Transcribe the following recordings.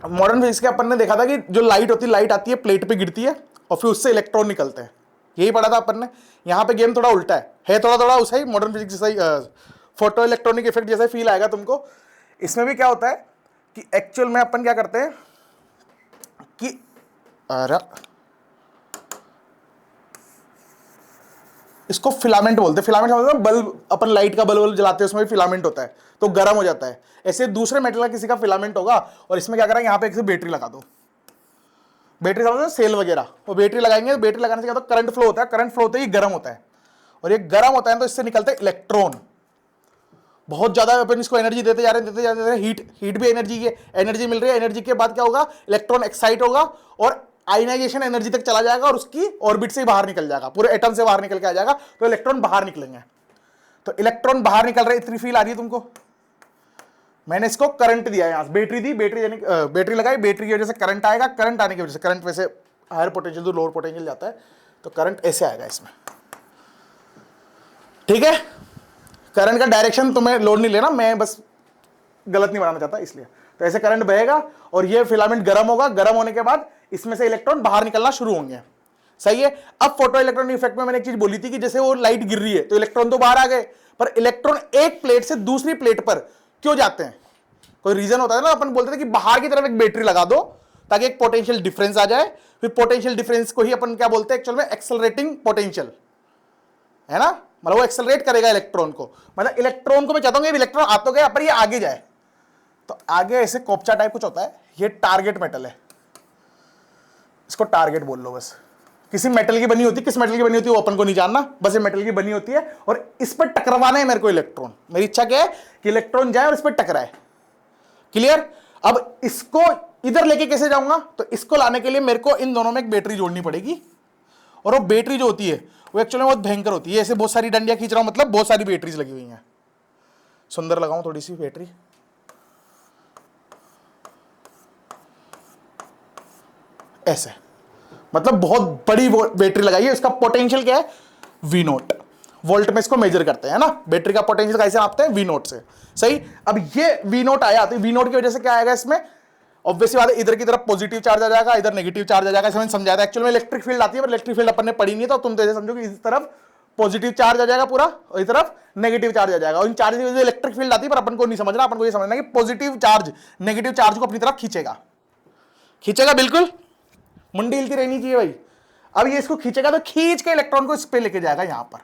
Modern physics के अपन ने देखा था कि जो लाइट होती है, लाइट आती है प्लेट पे गिरती है और फिर उससे इलेक्ट्रॉन निकलते हैं, यही पढ़ा था अपन ने। यहाँ पे गेम थोड़ा उल्टा है थोड़ा थोड़ा उसा ही मॉडर्न फिजिक्स जैसा ही, फोटो इलेक्ट्रॉनिक इफेक्ट जैसा फील आएगा तुमको। इसमें भी क्या होता है कि एक्चुअल में अपन क्या करते हैं कि अरे इसको फिलामेंट बोलते हैं। फिलामेंट समझते हो, बल्ब, अपन लाइट का बल्ब जलाते हैं उसमें भी फिलामेंट होता है तो गर्म हो जाता है। ऐसे दूसरे मेटल का किसी का फिलामेंट होगा और इसमें क्या करें, यहाँ पे एक बैटरी लगा दो, बैटरी समझते सेल वगैरह, वो बैटरी लगाएंगे, बैटरी लगाने से क्या होता है, करंट फ्लो होता है, करंट फ्लो होते ही गर्म होता है और ये गर्म होता है तो इससे निकलते हैं इलेक्ट्रॉन। बहुत ज्यादा अपन इसको एनर्जी देते जा रहे हैं, हीट भी एनर्जी की एनर्जी मिल रही है। एनर्जी के बाद क्या होगा, इलेक्ट्रॉन एक्साइट होगा और आयनाइजेशन एनर्जी तक चला जाएगा और उसकी ऑर्बिट से बाहर निकल जाएगा, पूरे एटम से बाहर निकल के आ जाएगा, तो इलेक्ट्रॉन बाहर निकलेंगे। तो इलेक्ट्रॉन बाहर निकल रहे, इतनी फील आ रही है तुमको। मैंने इसको करंट दिया है, यहां बैटरी दी, बैटरी लगाई, बैटरी की वजह से करंट आएगा, करंट आने की वजह से, करंट वैसे हायर पोटेंशियल तो लोअर पोटेंशियल जाता है, तो करंट ऐसे आएगा इसमें, ठीक है। करंट का डायरेक्शन तुम्हें लोड नहीं लेना, मैं बस गलत नहीं बनाना चाहता इसलिए। तो ऐसे करंट बहेगा और ये फिलामेंट गर्म होगा, गर्म होने के बाद इसमें से इलेक्ट्रॉन बाहर निकलना शुरू होंगे, सही है। अब फोटो इलेक्ट्रॉनिक इफेक्ट में मैंने एक चीज बोली थी कि जैसे वो लाइट गिर रही है तो इलेक्ट्रॉन तो बाहर आ गए, पर इलेक्ट्रॉन एक प्लेट से दूसरी प्लेट पर क्यों जाते हैं, कोई रीजन होता है ना। अपन बोलते थे कि बाहर की तरफ एक बैटरी लगा दो ताकि एक पोटेंशियल डिफरेंस आ जाए, फिर पोटेंशियल डिफरेंस को ही अपन क्या बोलते हैं एक्चुअल में, एक्सेलरेटिंग पोटेंशियल, है ना। मतलब वो एक्सेलरेट करेगा इलेक्ट्रॉन को, मतलब इलेक्ट्रॉन को मैं चाहता हूं इलेक्ट्रॉन आ तो गया पर ये आगे जाए, तो आगे ऐसे कोपचा टाइप कुछ होता है, ये टारगेट मेटल है, इसको टारगेट बोल लो बस। किसी मेटल की बनी होती है, किस मेटल की बनी होती है वो अपन को नहीं जानना, बस ये मेटल की बनी होती है और इस पर टकराना है मेरे को इलेक्ट्रॉन। मेरी इच्छा क्या है कि इलेक्ट्रॉन जाए और इस पर टकराए, क्लियर। अब इसको इधर लेके कैसे जाऊंगा, तो इसको लाने के लिए मेरे को इन दोनों में एक बैटरी जोड़नी पड़ेगी और वो बैटरी जो होती है वो एक्चुअली बहुत भयंकर होती है। ऐसे बहुत सारी डंडियां खींच रहा हूं, मतलब बहुत सारी बैटरीज लगी हुई हैं। सुंदर लगाऊं थोड़ी सी बैटरी, ऐसे, मतलब बहुत बड़ी बैटरी लगाई है। इसका पोटेंशियल क्या है, वी नोट, वोल्ट में इसको मेजर करते हैं ना, बैटरी का पोटेंशियल कैसे नापते हैं, वी नोट से, सही। अब ये वी नोट आया तो वी नोट की वजह से क्या आएगा इसमें, ऑब्वियसली बात है, इधर की तरफ पॉजिटिव चार्ज आ जाएगा, इधर नेगेटिव चार्ज आ जाएगा। समझ समझाया था एक्चुअल में इलेक्ट्रिक फील्ड आती है, पर इलेक्ट्रिक फील्ड अपन ने पढ़ी नहीं, तो तुम तो ऐसे समझो कि इस तरफ पॉजिटिव चार्ज आ जाएगा पूरा और इस तरफ नेगेटिव चार्ज आ जाएगा, और इन चार्ज की वजह से इलेक्ट्रिक फील्ड आती है, पर अपन को नहीं समझना, अपन को ये समझना कि पॉजिटिव चार्ज नेगेटिव चार्ज को अपनी तरफ खींचेगा, खींचेगा, बिल्कुल मुंडी हिलती रहनी चाहिए भाई। अब ये इसको खींचेगा तो खींच के इलेक्ट्रॉन को इस पे लेके जाएगा यहां पर।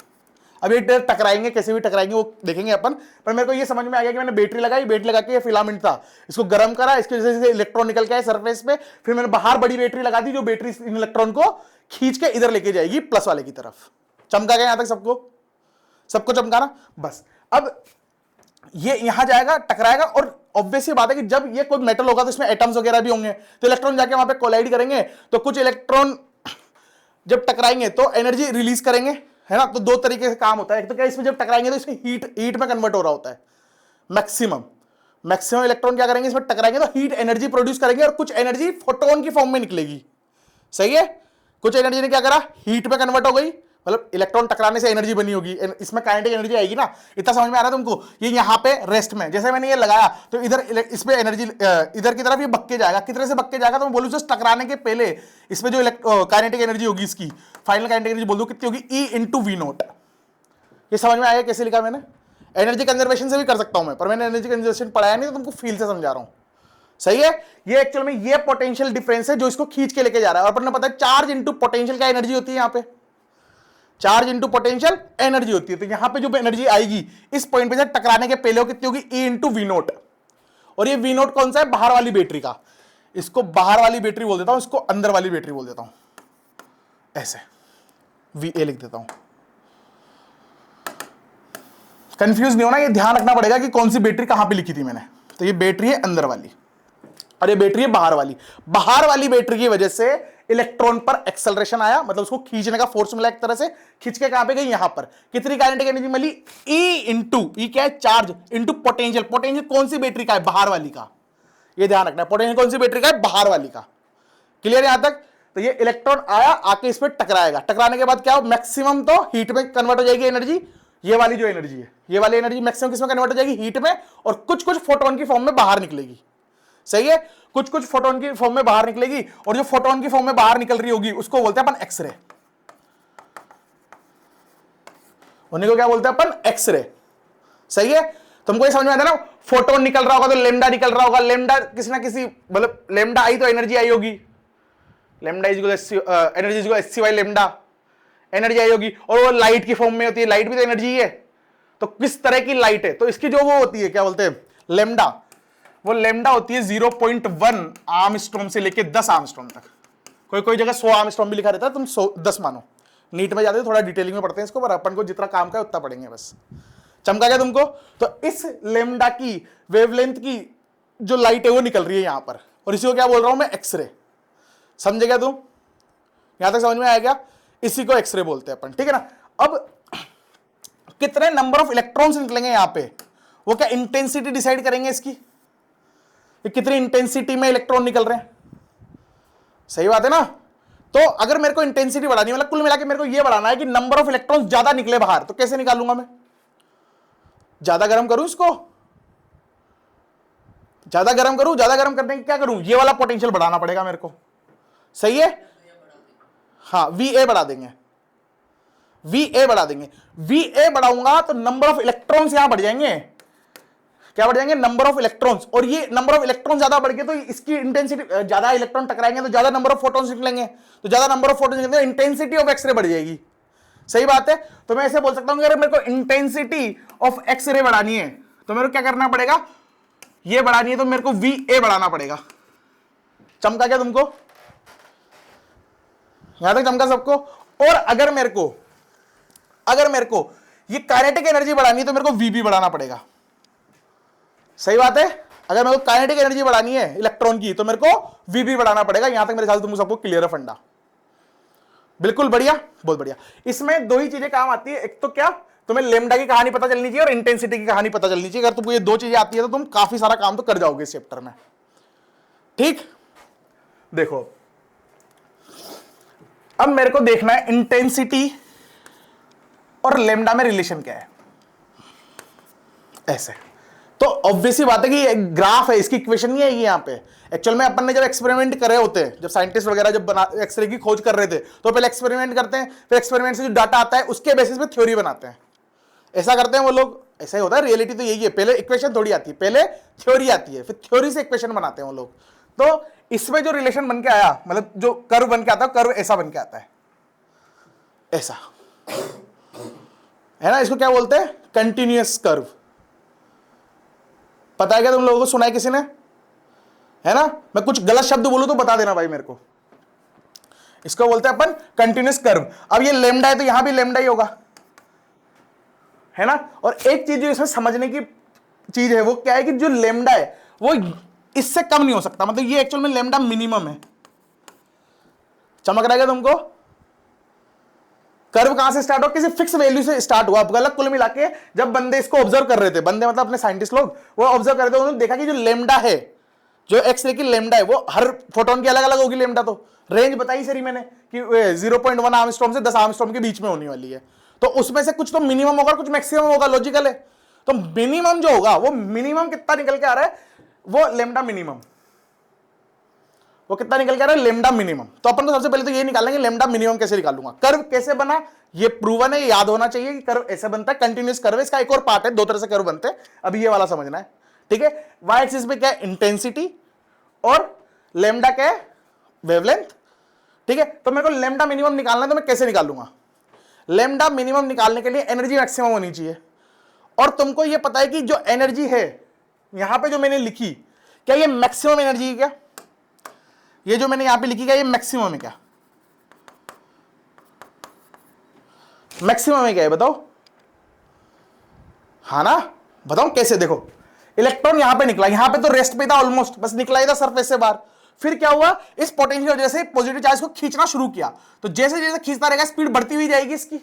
अब ये टकराएंगे, कैसे भी टकराएंगे वो देखेंगे अपन, पर मेरे को ये समझ में आ गया कि मैंने बैटरी लगाई, बैटरी लगा के ये फिलामेंट था, इसको गर्म करा, इसकी वजह से इलेक्ट्रॉन निकल के आए सरफेस पे, फिर मैंने बाहर बड़ी बैटरी लगा दी जो बैटरी इन इलेक्ट्रॉन को खींच के इधर लेके जाएगी प्लस वाले की तरफ। चमका गया यहां तक सबको, सबको चमकाना बस। अब ये यहां जाएगा, टकराएगा, और ऑब्वियसली बात है कि जब ये कोई मेटल होगा तो इसमें एटम्स वगैरह भी होंगे, तो इलेक्ट्रॉन जाके वहां पे कोलाइड करेंगे, तो कुछ इलेक्ट्रॉन जब टकराएंगे तो एनर्जी रिलीज करेंगे, है ना। तो दो तरीके से काम होता है, एक तो क्या इसमें जब टकराएंगे तो इसमें हीट में कन्वर्ट हो रहा होता है, मैक्सिमम इलेक्ट्रॉन क्या करेंगे इसमें टकराएंगे तो हीट एनर्जी प्रोड्यूस करेंगे और कुछ एनर्जी फोटोन की फॉर्म में निकलेगी, सही है। कुछ एनर्जी ने क्या करा, हीट में कन्वर्ट हो गई, मतलब इलेक्ट्रॉन टकराने से एनर्जी बनी होगी, इसमें काइनेटिक एनर्जी आएगी ना। इतना समझ में आ रहा है तुमको। ये यहाँ पे रेस्ट में जैसे मैंने ये लगाया तो इधर इस पे एनर्जी इधर की तरफ ये बक्के जाएगा, कितने से बक्के जाएगा तो मैं बोलूँ जस्ट टकराने के पहले इसमें जो काइनेटिक एनर्जी होगी, इसकी फाइनल काइनेटिक एनर्जी बोल दो कितनी होगी, ई इंटू वी नोट। ये समझ में आया कैसे लिखा मैंने। एनर्जी कंजर्वेशन से भी कर सकता हूं मैं, पर मैंने एनर्जी कंजर्वेशन पढ़ाया नहीं तो तुमको फील से समझा रहा हूं, सही है। ये एक्चुअल में ये पोटेंशियल डिफरेंस है जो इसको खींच के लेके जा रहा है। और अपन ने पता है चार्ज इंटू पोटेंशियल क्या एनर्जी होती है, यहां पे चार्ज इंटू पोटेंशियल एनर्जी होती है। तो यहां पे जो एनर्जी आएगी इस पॉइंट पे से टकराने के पहले कितनी होगी, ई इंटू वी नोट। और ये वी नोट कौन सा है, बाहर वाली बैटरी का। इसको बाहर वाली बैटरी बोल देता हूं, इसको अंदर वाली बैटरी बोल देता हूं, ऐसे वी ए लिख देता हूं। कंफ्यूज नहीं होना, ये ध्यान रखना पड़ेगा कि कौन सी बैटरी कहां पे लिखी थी मैंने। तो ये बैटरी है अंदर वाली और ये बैटरी है बाहर वाली। बाहर वाली बैटरी की वजह से इलेक्ट्रॉन पर एक्सेलरेशन आया, मतलब उसको खींचने का फोर्स मिला, एक तरह से खींच के कहां पे गई, यहां पर। कितनी काइनेटिक एनर्जी मिली, ई इंटू, ई क्या है चार्ज, इंटू पोटेंशियल। पोटेंशियल कौन सी बैटरी का है, बाहर वाली का। ये ध्यान रखना है, पोटेंशियल कौन सी बैटरी का है, बाहर वाली का। क्लियर यहां तक। तो ये इलेक्ट्रॉन आया, आके इस पर टकराएगा, टकराने के बाद क्या हो, मैक्सिमम तो हीट में कन्वर्ट हो जाएगी एनर्जी। ये वाली जो एनर्जी है, ये वाली एनर्जी मैक्सिमम किसमें कन्वर्ट हो जाएगी, हीट में, और कुछ कुछ फोटोन की फॉर्म में बाहर निकलेगी, सही है। कुछ कुछ फोटोन की फॉर्म में बाहर निकलेगी, और जो फोटोन की फॉर्म में बाहर निकल रही होगी उसको बोलते हैं अपन एक्सरे। उन्हीं को क्या बोलते हैं अपन? एक्सरे। सही है। तुमको ये समझ में आता है ना, फोटोन निकल रहा होगा तो लेमडा निकल रहा होगा, लेमडा किसी ना किसी, मतलब लेमडा आई तो एनर्जी आई होगी, lambda is energy is H C by lambda, energy आई होगी, और वो लाइट की फॉर्म में होती है, लाइट भी तो एनर्जी ही है। तो किस तरह की लाइट है? तो इसकी जो वो होती है क्या बोलते हैं? लेमडा। वो लेमडा होती है 0.1 आर्मस्ट्रॉम से लेके 10 आर्मस्ट्रॉम तक। कोई कोई जगह 100 आर्मस्ट्रॉम भी लिखा रहता है, तुम 10 मानो। नीट में जाते हैं थोड़ा डिटेलिंग में पढ़ते हैं इसको, पर अपन को जितना काम का है उतना पढ़ेंगे बस। चमका क्या तुमको? तो इस लेमडा की वेवलेंथ की जो लाइट है वो निकल रही है यहां पर, और इसी को क्या बोल रहा हूं मैं? एक्सरे। समझे क्या तुम? यहां तक समझ में आया क्या? इसी को एक्सरे बोलते हैं अपन, ठीक है ना। अब कितने नंबर ऑफ इलेक्ट्रॉन्स निकलेंगे यहां पे, वो क्या इंटेंसिटी डिसाइड करेंगे इसकी, कितनी इंटेंसिटी में इलेक्ट्रॉन निकल रहे हैं। सही बात है ना। तो अगर मेरे को इंटेंसिटी बढ़ानी है, मतलब कुल मिला के मेरे को यह बढ़ाना है कि नंबर ऑफ इलेक्ट्रॉन्स ज्यादा निकले बाहर, तो कैसे निकालूंगा मैं? ज्यादा गर्म करूं इसको, ज्यादा गर्म करूं, ज्यादा गर्म करने की क्या करूं? ये वाला पोटेंशियल बढ़ाना पड़ेगा मेरे को। सही है। हाँ, VA बढ़ा देंगे, VA बढ़ा देंगे। VA बढ़ाऊंगा तो नंबर ऑफ इलेक्ट्रॉन्स यहां बढ़ जाएंगे। क्या बढ़ जाएंगे? Number of electrons. और ये नंबर ऑफ इलेक्ट्रॉन ज्यादा बढ़ गए तो इसकी इंटेंसिटी, ज्यादा इलेक्ट्रॉन टकराएंगे तो ज्यादा नंबर ऑफ फोटॉन्स निकलेंगे, तो ज्यादा नंबर ऑफ फोटॉन्स निकलेंगे, इंटेंसिटी ऑफ एक्सरे बढ़ जाएगी। सही बात है। तो मैं ऐसे बोल सकता हूं कि अगर मेरे को इंटेंसिटी ऑफ एक्सरे बढ़ानी है तो मेरे को क्या करना पड़ेगा? ये बढ़ानी है तो मेरे को VA बढ़ाना पड़ेगा। चमका क्या तुमको? यहां तक चमका सबको? और अगर मेरे को ये काइनेटिक एनर्जी बढ़ानी है तो मेरे को VB बढ़ाना पड़ेगा। सही बात है। अगर मेरे को काइनेटिक एनर्जी बढ़ानी है इलेक्ट्रॉन की तो मेरे को VB बढ़ाना पड़ेगा। यहां तक मेरे ख्याल से तुम सबको क्लियर है फंडा? बिल्कुल बढ़िया, बहुत बढ़िया। इसमें दो ही चीजें काम आती है, एक तो क्या, तुम्हें लेमडा की कहानी पता चलनी चाहिए और इंटेंसिटी की कहानी पता चलनी चाहिए। अगर तुमको ये दो चीजें आती है तो तुम काफी सारा काम तो कर जाओगे इस चैप्टर में। ठीक, देखो अब मेरे को देखना है इंटेंसिटी और लेमडा में रिलेशन क्या है। ऐसे तो ऑब्वियसली बात है कि एक ग्राफ है, इसकी इक्वेशन नहीं आएगी यहां पे। एक्चुअल में अपन ने जब एक्सपेरिमेंट करे होते हैं, जब साइंटिस्ट वगैरह जब एक्सरे की खोज कर रहे थे, तो पहले एक्सपेरिमेंट करते हैं, फिर एक्सपेरिमेंट से जो डाटा आता है उसके बेसिस पे थ्योरी बनाते हैं। ऐसा करते हैं वो लोग, ऐसा ही होता है। रियलिटी तो यही है, पहले इक्वेशन थोड़ी आती है, पहले थ्योरी आती है, फिर थ्योरी से इक्वेशन बनाते हैं वो लोग। तो इसमें जो रिलेशन बन के आया, मतलब जो कर्व बन के आता है, कर्व ऐसा बन के आता है, ऐसा है ना। इसको क्या बोलते हैं? Continuous curve. पता है क्या तुम लोगों को? सुना है किसी ने? है ना। मैं कुछ गलत शब्द बोलूं तो बता देना भाई मेरे को। इसको बोलते हैं अपन कंटिन्यूअस कर्व। अब ये लेमडा है तो यहां भी लेमडा ही होगा, है ना। और एक चीज जो इसमें समझने की चीज है वो क्या है कि जो लेमडा है वो इससे कम नहीं हो सकता, मतलब ये एक्चुअल में लेमडा मिनिमम है। चमक रहा है तुमको? कर्व कहां से स्टार्ट हुआ? किसी फिक्स वैल्यू से स्टार्ट हुआ। अब गलत कुल मिला के जब बंदे इसको ऑब्जर्व कर रहे थे, बंदे मतलब अपने साइंटिस्ट लोग, वो ऑब्जर्व कर रहे थे, उन्होंने देखा कि जो लेमडा है, जो एक्सरे की लेमडा है, वो हर फोटोन की अलग अलग होगी लेमडा। तो रेंज बताई सरी मैंने कि 0.1 आर्मस्ट्रॉम से 10 आर्मस्ट्रॉम के बीच में होने वाली है। तो उसमें से कुछ तो मिनिमम होगा, कुछ मैक्सिमम होगा, लॉजिकल है। तो मिनिमम जो होगा वो मिनिमम कितना निकल के आ रहा है? वो लेमडा मिनिमम। वो कितना निकल के आ रहा है? Lambda minimum. तो अपन को सबसे पहले तो ये निकालेंगे लेमडा मिनिमम कैसे निकालूंगा। कर्व कैसे बना ये प्रूवन है, ये याद होना चाहिए कि कर्व ऐसे बनता है, कंटिन्यूअस कर्व है। इसका एक और पार्ट है, दो तरह से कर्व बनते हैं, अभी ये वाला समझना है, ठीक है। वाई एक्सिस पे क्या है? इंटेंसिटी, और लेमडा क्या है? वेवलेंथ, ठीक है। तो मेरे को लेमडा मिनिमम निकालना है, तो मैं कैसे निकालूंगा? लेमडा मिनिमम निकालने के लिए एनर्जी मैक्सिमम होनी चाहिए, और तुमको ये पता है कि जो एनर्जी है यहां पे जो मैंने लिखी, क्या ये मैक्सिमम एनर्जी है? क्या ये जो मैंने यहां पे लिखी, क्या ये मैक्सिमम है? क्या मैक्सिमम है? क्या है बताओ? हाँ ना, बताओ कैसे। देखो इलेक्ट्रॉन यहां पे निकला, यहां पे तो रेस्ट पे था ऑलमोस्ट, बस निकला ही था सरफेस से बाहर। फिर क्या हुआ? इस पोटेंशियल की वजह से पॉजिटिव चार्ज को खींचना शुरू किया, तो जैसे जैसे खींचता रहेगा स्पीड बढ़ती हुई जाएगी इसकी।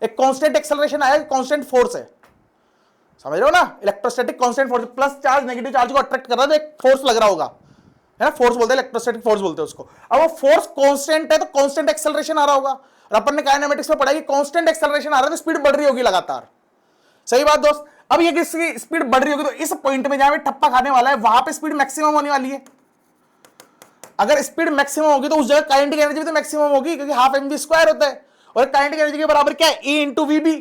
एक कांस्टेंट एक्सेलरेशन आया, कांस्टेंट फोर्स है, समझ रहे हो ना। Electrostatic constant force, plus charge negative charge को अट्रैक्ट कर रहा है तो एक फोर्स लग रहा होगा, है ना। फोर्स बोलते हैं, इलेक्ट्रोस्टैटिक फोर्स बोलते हैं उसको। अब वो फोर्स कांस्टेंट है तो कांस्टेंट एक्सेलरेशन आ रहा होगा, और अपन ने काइनेमेटिक्स में पढ़ा कि कांस्टेंट एक्सेलरेशन आ रहा है तो स्पीड बढ़ रही होगी लगातार। सही बात दोस्त। अब ये किसकी स्पीड बढ़ रही होगी तो इस पॉइंट में जहां पे ठप्पा खाने वाला है वहां पे स्पीड मैक्सिमम होने वाली है। अगर स्पीड मैक्सिमम होगी तो उस जगह काइनेटिक एनर्जी भी तो मैक्सिमम होगी, क्योंकि हाफ एम वी स्क्वायर होता है और काइनेटिक एनर्जी के बराबर क्या है, ई इंटू वी बी।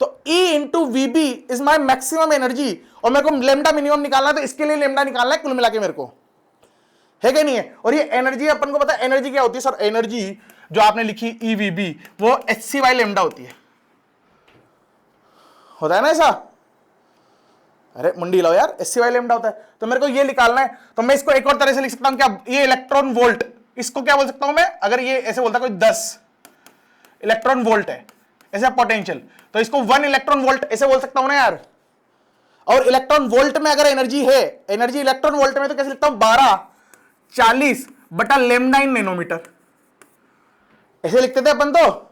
तो E into V B is my maximum energy, और मेरे को लेमडा मिनिमम निकालना है, तो इसके लिए लेमडा निकालना है कुल मिला के मेरे को, है क्या नहीं है। और ये एनर्जी अपन को पता है एनर्जी क्या होती है सर, एनर्जी जो आपने लिखी ई वी बी वो एच सी वाई लेमडा होती है, होता है ना ऐसा। अरे मुंडी लाओ यार, एच सी वाई लेमडा होता है। तो मेरे को ये निकालना है, तो मैं इसको एक और तरह से लिख सकता हूं क्या, ये इलेक्ट्रॉन वोल्ट, इसको क्या बोल सकता हूं मैं, अगर ये ऐसे बोलता कोई 10 इलेक्ट्रॉन वोल्ट है ऐसा पोटेंशियल, तो इसको 1 इलेक्ट्रॉन वोल्ट ऐसे बोल सकता हूं ना यार। और इलेक्ट्रॉन वोल्ट में अगर एनर्जी है, एनर्जी इलेक्ट्रॉन वोल्ट में तो कैसे लिखता हूं, 1240 बटा लेमडा इन नैनोमीटर, ऐसे लिखते थे अपन तो,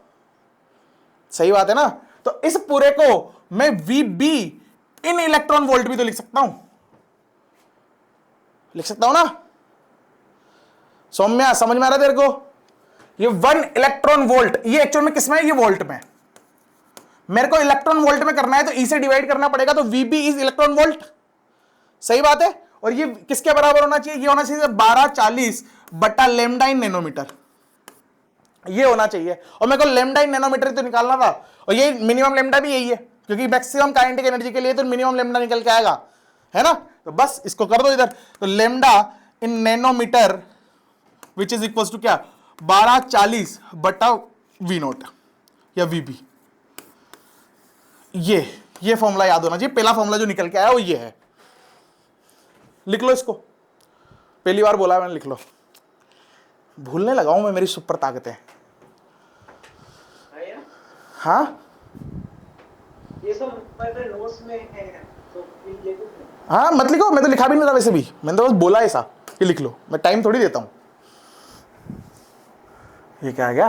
सही बात है ना। तो इस पूरे को मैं V B in electron volt भी तो लिख सकता हूं, लिख सकता हूं ना सौम्या, समझ में आ रहा है तेरे को। ये 1 इलेक्ट्रॉन वोल्ट, ये एक्चुअल में किसमें है, ये वोल्ट में, मेरे को इलेक्ट्रॉन वोल्ट में करना है तो ई से डिवाइड करना पड़ेगा, तो वीबी इज इलेक्ट्रॉन वोल्ट, सही बात है। और ये किसके बराबर होना चाहिए, ये होना चाहिए 1240 बटा लेमडा इन नैनोमीटर, ये होना चाहिए। और मेरे को लेमडा इन नैनोमीटर तो निकालना था, और ये मिनिमम लेमडा भी यही है, क्योंकि मैक्सिमम काइनेटिक एनर्जी के लिए तो मिनिमम लेमडा निकल के आएगा, है ना। तो बस इसको कर दो इधर, तो lambda in nanometer which is equal to क्या, 1240 बटा वी नोट या वीबी। ये फॉर्मूला याद होना चाहिए, पहला फॉर्मूला जो निकल के आया वो ये है, लिख लो इसको, पहली बार बोला मैंने, लिख लो, भूलने लगा हूं मैं, मेरी सुपर ताकतें। हाँ ये सब मेरे नोट्स में है, तो ये हाँ मत लिखो, मैं तो लिखा भी नहीं था वैसे भी, मैंने तो बस बोला ऐसा कि लिख लो, मैं टाइम थोड़ी देता हूं। ये क्या आ गया,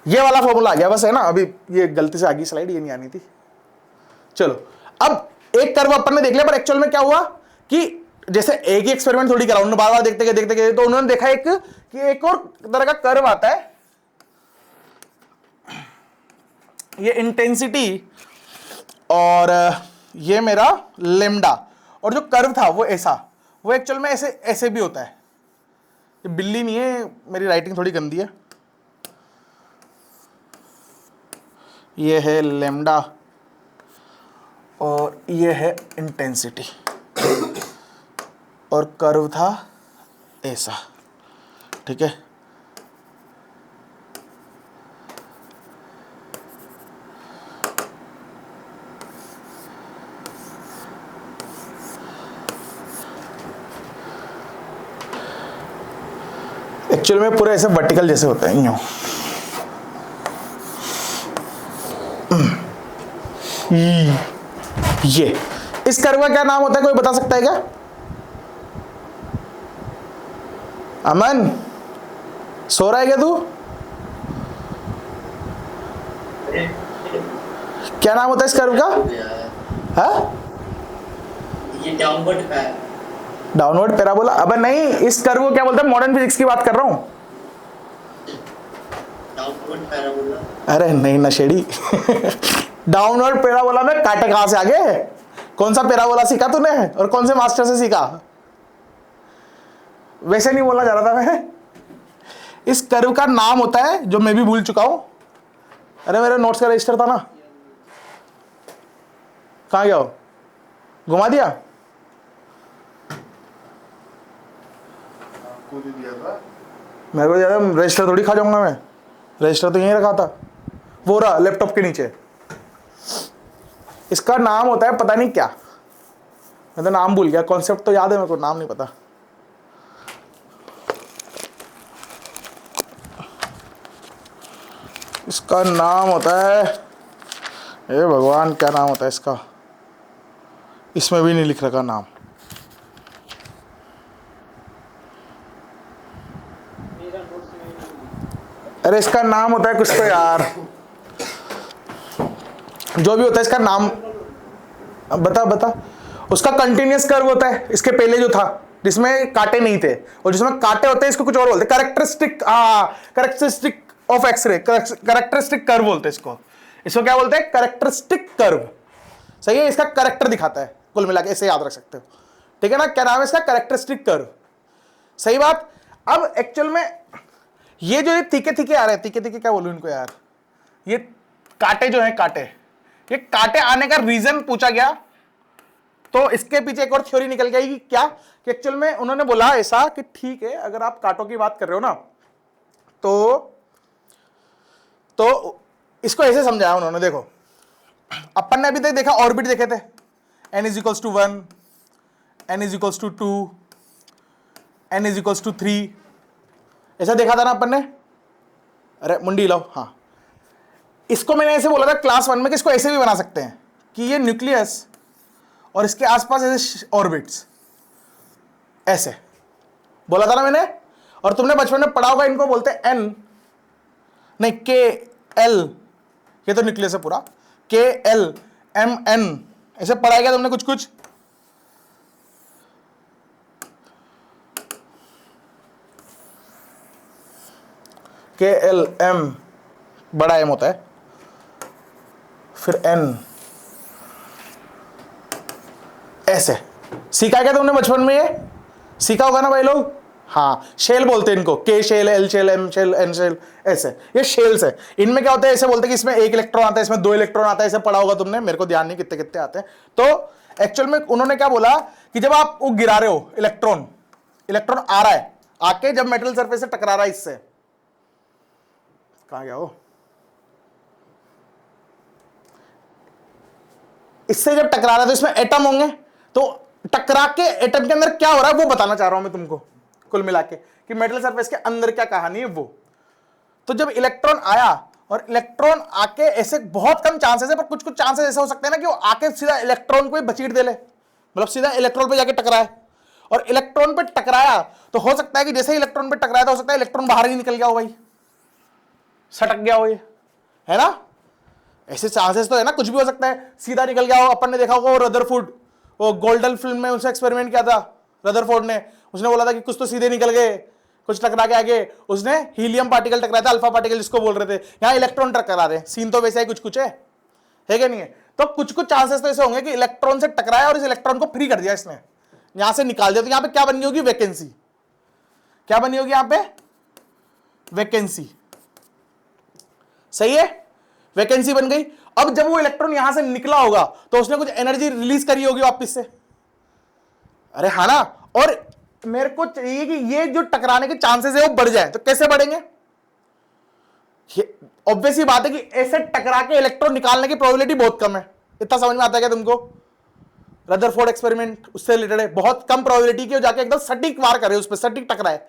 ये वाला फॉर्मूला आ गया बस, है ना। अभी ये गलती से आगे स्लाइड ये नहीं आनी थी। चलो अब एक कर्व अपन ने देख लिया, पर एक्चुअल में क्या हुआ कि जैसे एक ही एक्सपेरिमेंट थोड़ी करा उन्होंने, बार बार देखते गए तो उन्होंने देखा कि एक और तरह का कर्व आता है, ये इंटेंसिटी और ये मेरा लेमडा, और जो कर्व था वो ऐसा, वो एक्चुअल में ऐसे ऐसे भी होता है। ये बिल्ली नहीं है, मेरी राइटिंग थोड़ी गंदी है। ये है लेमडा और ये है इंटेंसिटी, और कर्व था ऐसा, ठीक है। एक्चुअल में पूरे ऐसे वर्टिकल जैसे होते हैं, यूं। ये इस कर्व का क्या नाम होता है, कोई बता सकता है क्या? अमन सो रहा है क्या तू? क्या नाम होता है इस कर्व का? हाँ ये डाउनवर्ड है, डाउनवर्ड पैराबोला। अबे नहीं, इस कर्व को क्या बोलते हैं, मॉडर्न फिजिक्स की बात कर रहा हूं। Downward parabola. अरे नहीं नशेड़ी डाउनवर्ड पैराबोला में काटे कहां से आगे, कौन सा पैराबोला सीखा तूने और कौन से मास्टर से सीखा? वैसे नहीं बोलना चाह रहा था मैं। इस कर्व का नाम होता है, जो मैं भी भूल चुका हूं, अरे मेरे नोट्स का रजिस्टर था ना, कहां गया हो, घुमा दिया? मेरे को दिया था, रजिस्टर थोड़ी खा जाऊंगा मैं, रजिस्टर तो यहीं रखा था, वो रहा लैपटॉप के नीचे। इसका नाम होता है पता नहीं क्या, मैं तो नाम भूल गया, कॉन्सेप्ट तो याद है मेरे को, नाम नहीं पता। इसका नाम होता है, हे भगवान क्या नाम होता है इसका, इसमें भी नहीं लिख रखा नाम। अरे इसका नाम होता है कुछ तो यार, जो भी होता है इसका नाम बता बता। उसका कंटिन्यूअस कर्व होता है, इसके पहले जो था जिसमें कांटे नहीं थे, और जिसमें कांटे होते हैं इसको कुछ और बोलते हैं, characteristic, characteristic of X ray, characteristic curve बोलते हैं इसको। इसको क्या बोलते हैं, कैरेक्टरिस्टिक कर्व। सही है, इसका करेक्टर दिखाता है कुल मिला के, ऐसे याद रख सकते हो, ठीक है ना। क्या नाम है इसका, कैरेक्टरिस्टिक कर्व, सही बात। अब एक्चुअल में ये जो ये तीखे तीखे आ रहे हैं, तीखे तीखे क्या बोलूं इनको यार, ये कांटे जो हैं कांटे, ये कांटे आने का रीजन पूछा गया, तो इसके पीछे एक और थ्योरी निकल गई कि क्या, कि एक्चुअल में उन्होंने बोला ऐसा कि ठीक है अगर आप कांटों की बात कर रहे हो ना, तो इसको ऐसे समझाया उन्होंने। देखो अपन ने अभी तक देखा ऑर्बिट देखे थे, n is equals to 1, n is equals to 2, n is equals to 3, ऐसा देखा था ना अपन ने। अरे मुंडी लाओ, हाँ। इसको मैंने ऐसे बोला था क्लास 1 में कि इसको ऐसे भी बना सकते हैं कि ये न्यूक्लियस और इसके आसपास ऐसे ऑर्बिट्स, ऐसे बोला था ना मैंने। और तुमने बचपन में पढ़ा होगा, इनको बोलते हैं n, नहीं KL, ये तो न्यूक्लियस है पूरा, KLMN, ऐसे पढ़ा गया तुमने कुछ कुछ। KLM बड़ा M होता है, फिर N, ऐसे सीखा क्या तुमने बचपन में, ये सीखा होगा ना भाई लोग। हाँ, शेल बोलते हैं इनको, K shell, L shell, M shell, N shell, ऐसे ये शेल्स है। इनमें क्या होता है, ऐसे बोलते हैं कि इसमें 1 इलेक्ट्रॉन आता है, इसमें 2 इलेक्ट्रॉन आता है, ऐसे पढ़ा होगा तुमने, मेरे को ध्यान नहीं कितने कितने आते हैं। तो एक्चुअल में उन्होंने क्या बोला कि जब आप वो गिरा रहे हो इलेक्ट्रॉन, इलेक्ट्रॉन आ रहा है आके जब मेटल सरफेस से टकरा रहा है, इससे कहां गया वो, इससे जब टकरा रहा है तो इसमें एटम होंगे, तो टकरा के एटम के अंदर क्या हो रहा है वो बताना चाह रहा हूं मैं तुमको कुल मिला के, कि मेटल सरफेस के अंदर क्या कहानी है वो। तो जब इलेक्ट्रॉन आया और इलेक्ट्रॉन आके ऐसे बहुत कम चांसेस है, पर कुछ कुछ चांसेस ऐसे हो सकते हैं ना कि वो आके सीधा इलेक्ट्रॉन को ही बचीट दे ले, मतलब सीधा इलेक्ट्रॉन पे जाके टकराए। और इलेक्ट्रॉन पे टकराया तो हो सकता है कि जैसे ही इलेक्ट्रॉन पे टकराया तो हो सकता है इलेक्ट्रॉन बाहर ही निकल गया हो, भाई सटक गया हो, ये है ना, ऐसे चांसेस तो है ना, कुछ भी हो सकता है, सीधा निकल गया हो। अपन ने देखा होगा वो रदरफोर्ड, वो गोल्डन फिल्म में उसने एक्सपेरिमेंट किया था रदरफोर्ड ने, उसने बोला था कि कुछ तो सीधे निकल गए, कुछ टकरा के आगे उसने हीलियम पार्टिकल टकराया था, अल्फा पार्टिकल जिसको बोल रहे थे, यहाँ इलेक्ट्रॉन टकरा रहे हैं। सीन तो वैसा ही कुछ कुछ है क्या नहीं है। तो कुछ कुछ चांसेस तो ऐसे होंगे कि इलेक्ट्रॉन से टकराया और इस इलेक्ट्रॉन को फ्री कर दिया इसने, यहां से निकाल दिया, तो यहां पे क्या बनी होगी, वैकेंसी। क्या बनी होगी यहां पे, वैकेंसी, सही है, वैकेंसी बन गई। अब जब वो इलेक्ट्रॉन यहां से निकला होगा तो उसने कुछ एनर्जी रिलीज करी होगी वापस से, अरे हाँ ना। और मेरे को चाहिए कि ये जो टकराने के चांसेस है वो बढ़ जाए, तो कैसे बढ़ेंगे, ऑब्वियस ही बात है कि ऐसे टकरा के इलेक्ट्रॉन निकालने की प्रोबेबिलिटी बहुत कम है। इतना समझ में आता है क्या तुमको, रदरफोर्ड एक्सपेरिमेंट उससे रिलेटेड है, बहुत कम प्रोबेबिलिटी की जाके एकदम सटीक वार करे उस पर, सटीक टकराए।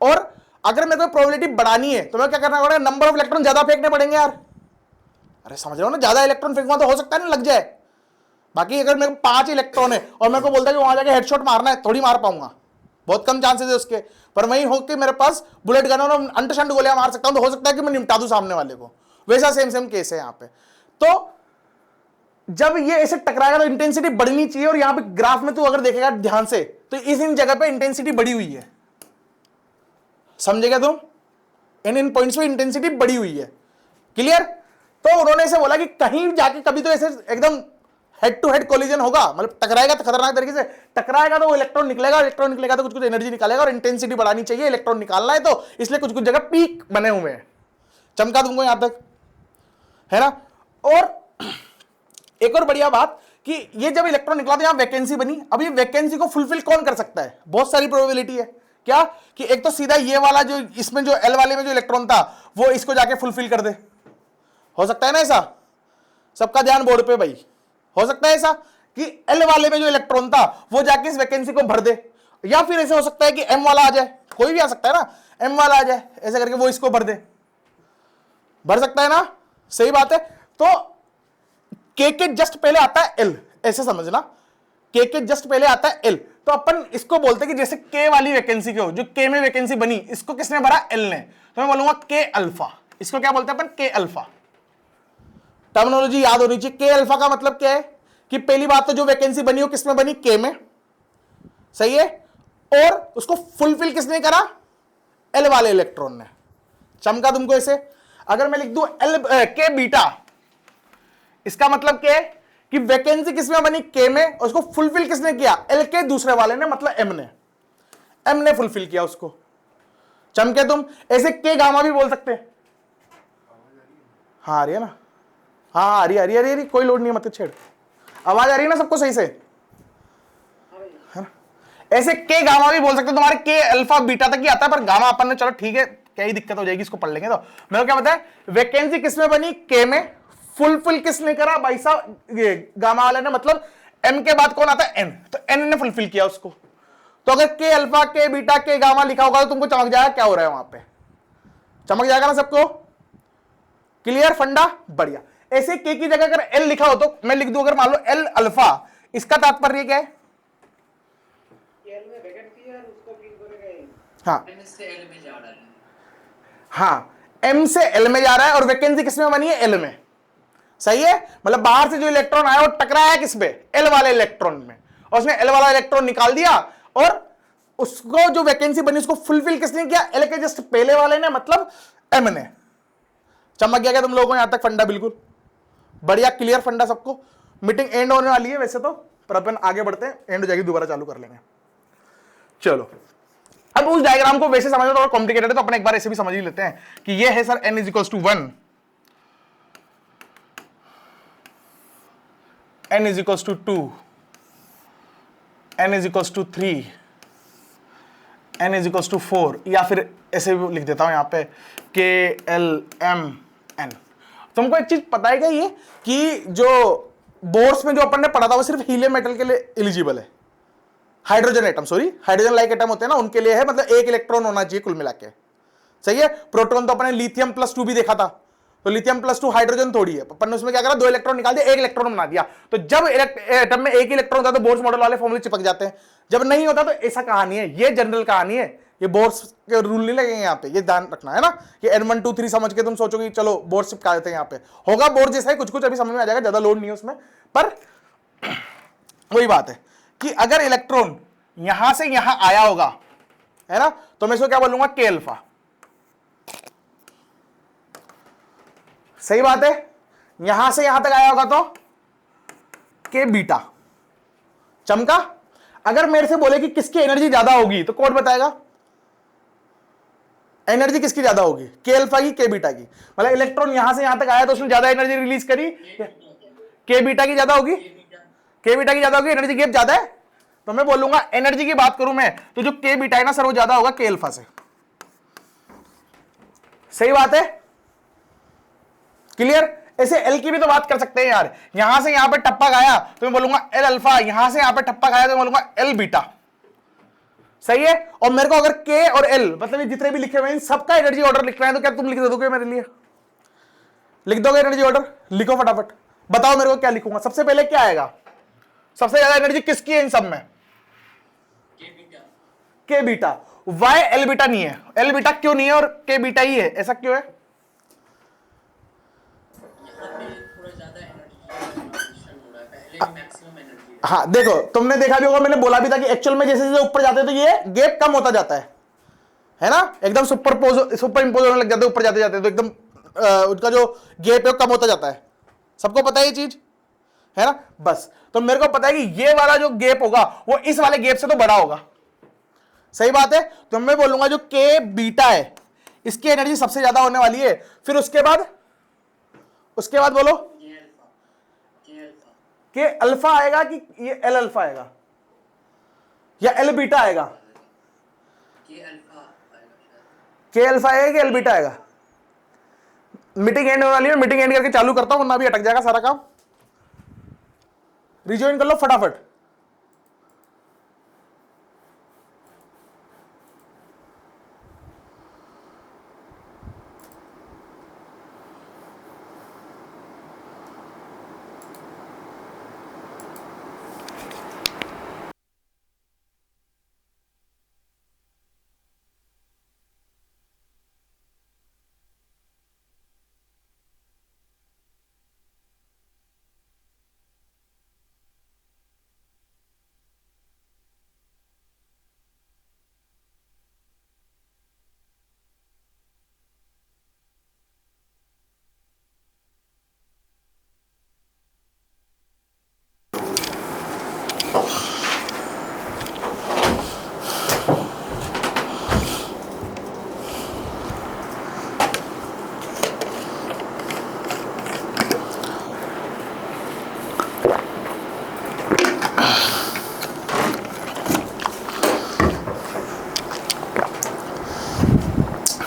और अगर मेरे को प्रोबेबिलिटी बढ़ानी है तो मैं क्या करना पड़ेगा, नंबर ऑफ इलेक्ट्रॉन ज्यादा फेंकने पड़ेंगे यार। अरे समझ रहे हो ना, ज्यादा इलेक्ट्रॉन फेंकूंगा तो हो सकता है ना लग जाए। बाकी अगर मेरे को 5 इलेक्ट्रॉन है और मेरे को बोलता है कि वहां जाके हेडशॉट मारना है, थोड़ी मार पाऊंगा, बहुत कम चांसेस है उसके। पर वहीं हो कि मेरे पास बुलेट गन और अंटशंट गोलियां मार सकता हूं, तो हो सकता है कि मैं निपटा दूं सामने वाले को। वैसा सेम सेम केस है यहां पे। तो जब ये ऐसे टकराएगा तो इंटेंसिटी बढ़नी चाहिए, और यहां पे ग्राफ में तू अगर देखेगा ध्यान से तो इन जगह पे इंटेंसिटी बढ़ी हुई है, समझेगा तुम, इन पॉइंट्स पे इंटेंसिटी बढ़ी हुई है, क्लियर। तो उन्होंने ऐसे बोला कि कहीं जाके कभी तो ऐसे एकदम हेड टू हेड कोलिजन होगा, मतलब टकराएगा तो खतरनाक तरीके से टकराएगा, तो वो इलेक्ट्रॉन निकलेगा, इलेक्ट्रॉन निकलेगा तो कुछ कुछ एनर्जी निकालेगा, और इंटेंसिटी बढ़ानी चाहिए, इलेक्ट्रॉन निकालना है, तो इसलिए कुछ कुछ जगह पीक बने हुए हैं। चमका तुमको यहां तक, है ना। और एक और बढ़िया बात कि ये जब इलेक्ट्रॉन निकला तो यहां वैकेंसी बनी। अब ये वैकेंसी को फुलफिल कौन कर सकता है, बहुत सारी प्रोबेबिलिटी है। क्या कि एक तो सीधा ये वाला जो इसमें जो एल वाले में जो इलेक्ट्रॉन था वो इसको जाके फुलफिल कर दे, हो सकता है ना ऐसा, सबका ध्यान बोर्ड पे भाई, हो सकता है ऐसा कि एल वाले में जो इलेक्ट्रॉन था वो जाके इस वैकेंसी को भर दे, या फिर ऐसे हो सकता है कि एम वाला आ जाए, कोई भी आ सकता है ना, एम वाला आ जाए ऐसे करके वो इसको भर दे, भर सकता है ना, सही बात है। तो के जस्ट पहले आता है एल, ऐसे समझना, के जस्ट पहले आता है एल। तो अपन इसको बोलते हैं कि जैसे के वाली वैकेंसी के हो, जो के में वैकेंसी बनी इसको किसने भरा, एल ने, तो मैं बोलूंगा के अल्फा। इसको क्या बोलते हैं अपन, के अल्फा। टर्मिनोलॉजी याद होनी चाहिए। के अल्फा का मतलब क्या है कि पहली बात तो जो वैकेंसी बनी हो किसमें बनी, के में, सही है, और उसको फुलफिल किसने करा, एल वाले इलेक्ट्रॉन ने। चमका तुमको ऐसे। अगर मैं लिख दूं एल के बीटा, इसका मतलब क्या है कि वैकेंसी किसमें बनी, के में, और उसको फुलफिल किसने किया, एल के दूसरे वाले ने, मतलब एम ने फुलफिल किया उसको। चमके तुम। ऐसे के गामा भी बोल सकते हैं। हाँ आ रही है ना, हाँ आ रही आ रही, कोई लोड नहीं है, मत छेड़। आवाज आ रही है ना सबको सही से, है ना। ऐसे के गामा भी बोल सकते हो, तुम्हारे के अल्फा बीटा तक ही आता है, पर गामा अपन ने, चलो ठीक है, क्या ही दिक्कत हो जाएगी, इसको पढ़ लेंगे। तो मेरे को क्या पता है, वैकेंसी किसमें बनी, के में, फुलफिल किसने करा भाई साहब, ये गामा वाले ने, मतलब एम के बाद कौन आता है, एन, तो एन ने फुलफिल किया उसको। तो अगर के अल्फा, के बीटा, के गामा लिखा होगा तो तुमको चमक जाएगा क्या हो रहा है वहां पे, चमक जाएगा ना सबको, क्लियर फंडा, बढ़िया। ऐसे के की जगह अगर एल लिखा हो तो मैं लिख दूं, अगर मान लो एल अल्फा, इसका तात्पर्य क्या है, एल में वैकेंसी है, उसको फिल करेगा। हाँ एम से एल में जा रहा है। हाँ, एम से एल में जा रहा है, और वैकेंसी किसमें बनी है, एल में, सही है। मतलब बाहर से जो इलेक्ट्रॉन आया वो टकराया किस पे, एल वाले इलेक्ट्रॉन में, और उसने एल वाला इलेक्ट्रॉन निकाल दिया, और उसको जो वैकेंसी बनी उसको फुलफिल किसने किया, एल के जस्ट पहले वाले ने, मतलब एम ने। चमक गया क्या तुम लोगों को यहां तक फंडा, बिल्कुल बढ़िया, क्लियर फंडा सबको। मीटिंग एंड होने वाली है वैसे तो, पर अपन आगे बढ़ते हैं, एंड हो जाएगी दोबारा चालू कर लेंगे। चलो अब उस डायग्राम को वैसे समझना थोड़ा कॉम्प्लिकेटेड है, तो अपन एक बार ऐसे भी समझ ही लेते हैं कि ये है sir n is equals to 1, n is equals to 2, n is equals to 3, n is equals to 4, या फिर ऐसे भी लिख देता हूं यहां पे के एल एम एन। तुमको एक चीज पता है क्या, ये कि जो बोर्ड्स में जो अपन ने पढ़ा था वो सिर्फ हीलियम मेटल के लिए एलिजिबल है, hydrogen atom, sorry hydrogen like atom होते हैं ना, उनके लिए है, मतलब एक इलेक्ट्रॉन होना चाहिए कुल मिला के, सही है। प्रोटॉन तो अपने लिथियम प्लस 2 भी देखा था, तो लिथियम प्लस 2 हाइड्रोजन थोड़ी है, अपन ने उसमें क्या करा, 2 इलेक्ट्रॉन निकाल दिया, एक इलेक्ट्रॉन बना दिया। तो जब एटम में एक इलेक्ट्रॉन होता है तो बोर्स मॉडल वाले फॉर्मूले चिपक जाते हैं, जब नहीं होता तो ऐसा कहानी है, ये जनरल कहानी है, ये बोर्स के रूल नहीं लगेंगे यहाँ पे, ये ध्यान रखना है ना। ये N1 2 3 समझ के तुम सोचोगे चलो बोर्ड चिपका देते हैं, यहाँ पे होगा बोर्ड जैसा ही कुछ कुछ, अभी समझ में आ जाएगा, ज्यादा लोड नहीं है उसमें। पर वही बात है कि अगर इलेक्ट्रॉन यहां से यहां आया होगा, है ना, तो मैं इसको क्या बोलूंगा, के अल्फा, सही बात है। यहां से यहां तक आया होगा तो के बीटा, चमका। अगर मेरे से बोले कि किसकी एनर्जी ज्यादा होगी तो कौन बताएगा, एनर्जी किसकी ज्यादा होगी, के अल्फा की, के बीटा की। मतलब इलेक्ट्रॉन यहां से यहां तक आया तो उसने ज्यादा एनर्जी रिलीज करी, के बीटा की ज्यादा होगी, के बीटा की ज्यादा होगी, एनर्जी गैप ज्यादा है, तो मैं बोलूंगा एनर्जी की बात करूं मैं तो जो के बीटा है ना सर वो ज्यादा होगा के अल्फा से, सही बात है, क्लियर। ऐसे एल की भी तो बात कर सकते हैं यार, यहां से यहां पे टप्पा खाया तो मैं बोलूंगा एल अल्फा, यहां से यहां पे टप्पा खाया तो मैं बोलूंगा एल बीटा, सही है। और मेरे को अगर के और एल मतलब ये जितने भी लिखे हुए हैं इन सबका एनर्जी ऑर्डर लिखना है तो क्या तुम लिख दोगे मेरे लिए, लिख दोगे एनर्जी ऑर्डर, लिखो फटाफट, बताओ मेरे को क्या लिखूंगा। सबसे पहले क्या आएगा, सबसे ज्यादा एनर्जी किसकी है इन सब में, के बीटा। वाई एल बीटा नहीं है, एल बीटा क्यों नहीं है और के बीटा ही है, ऐसा क्यों है, थोड़ा ज्यादा एनर्जी हो रहा है, पहले मैक्सिमम एनर्जी। हाँ देखो तुमने देखा भी होगा, मैंने बोला भी था कि एक्चुअल में जैसे जैसे ऊपर जाते हैं तो ये गैप कम होता जाता है ना, एकदम सुपर इंपोज होने लग जाते हैं ऊपर जाते जाते, तो एकदम उनका जो गैप है वो कम होता जाता है, सबको पता है ये चीज, है ना। बस तो मेरे को पता है कि ये वाला जो गैप होगा वो इस वाले गैप से तो बड़ा होगा, सही बात है। तो मैं बोलूंगा जो के बीटा है इसकी एनर्जी सबसे ज्यादा होने वाली है, फिर उसके बाद बोलो के अल्फा आएगा कि ये एल अल्फा आएगा या एल बीटा आएगा, के अल्फा आएगा कि एल बीटा आएगा। मीटिंग एंड होने वाली है, मीटिंग एंड करके चालू करता हूं वरना भी अटक जाएगा सारा काम, रिज्वाइन कर लो फटाफट।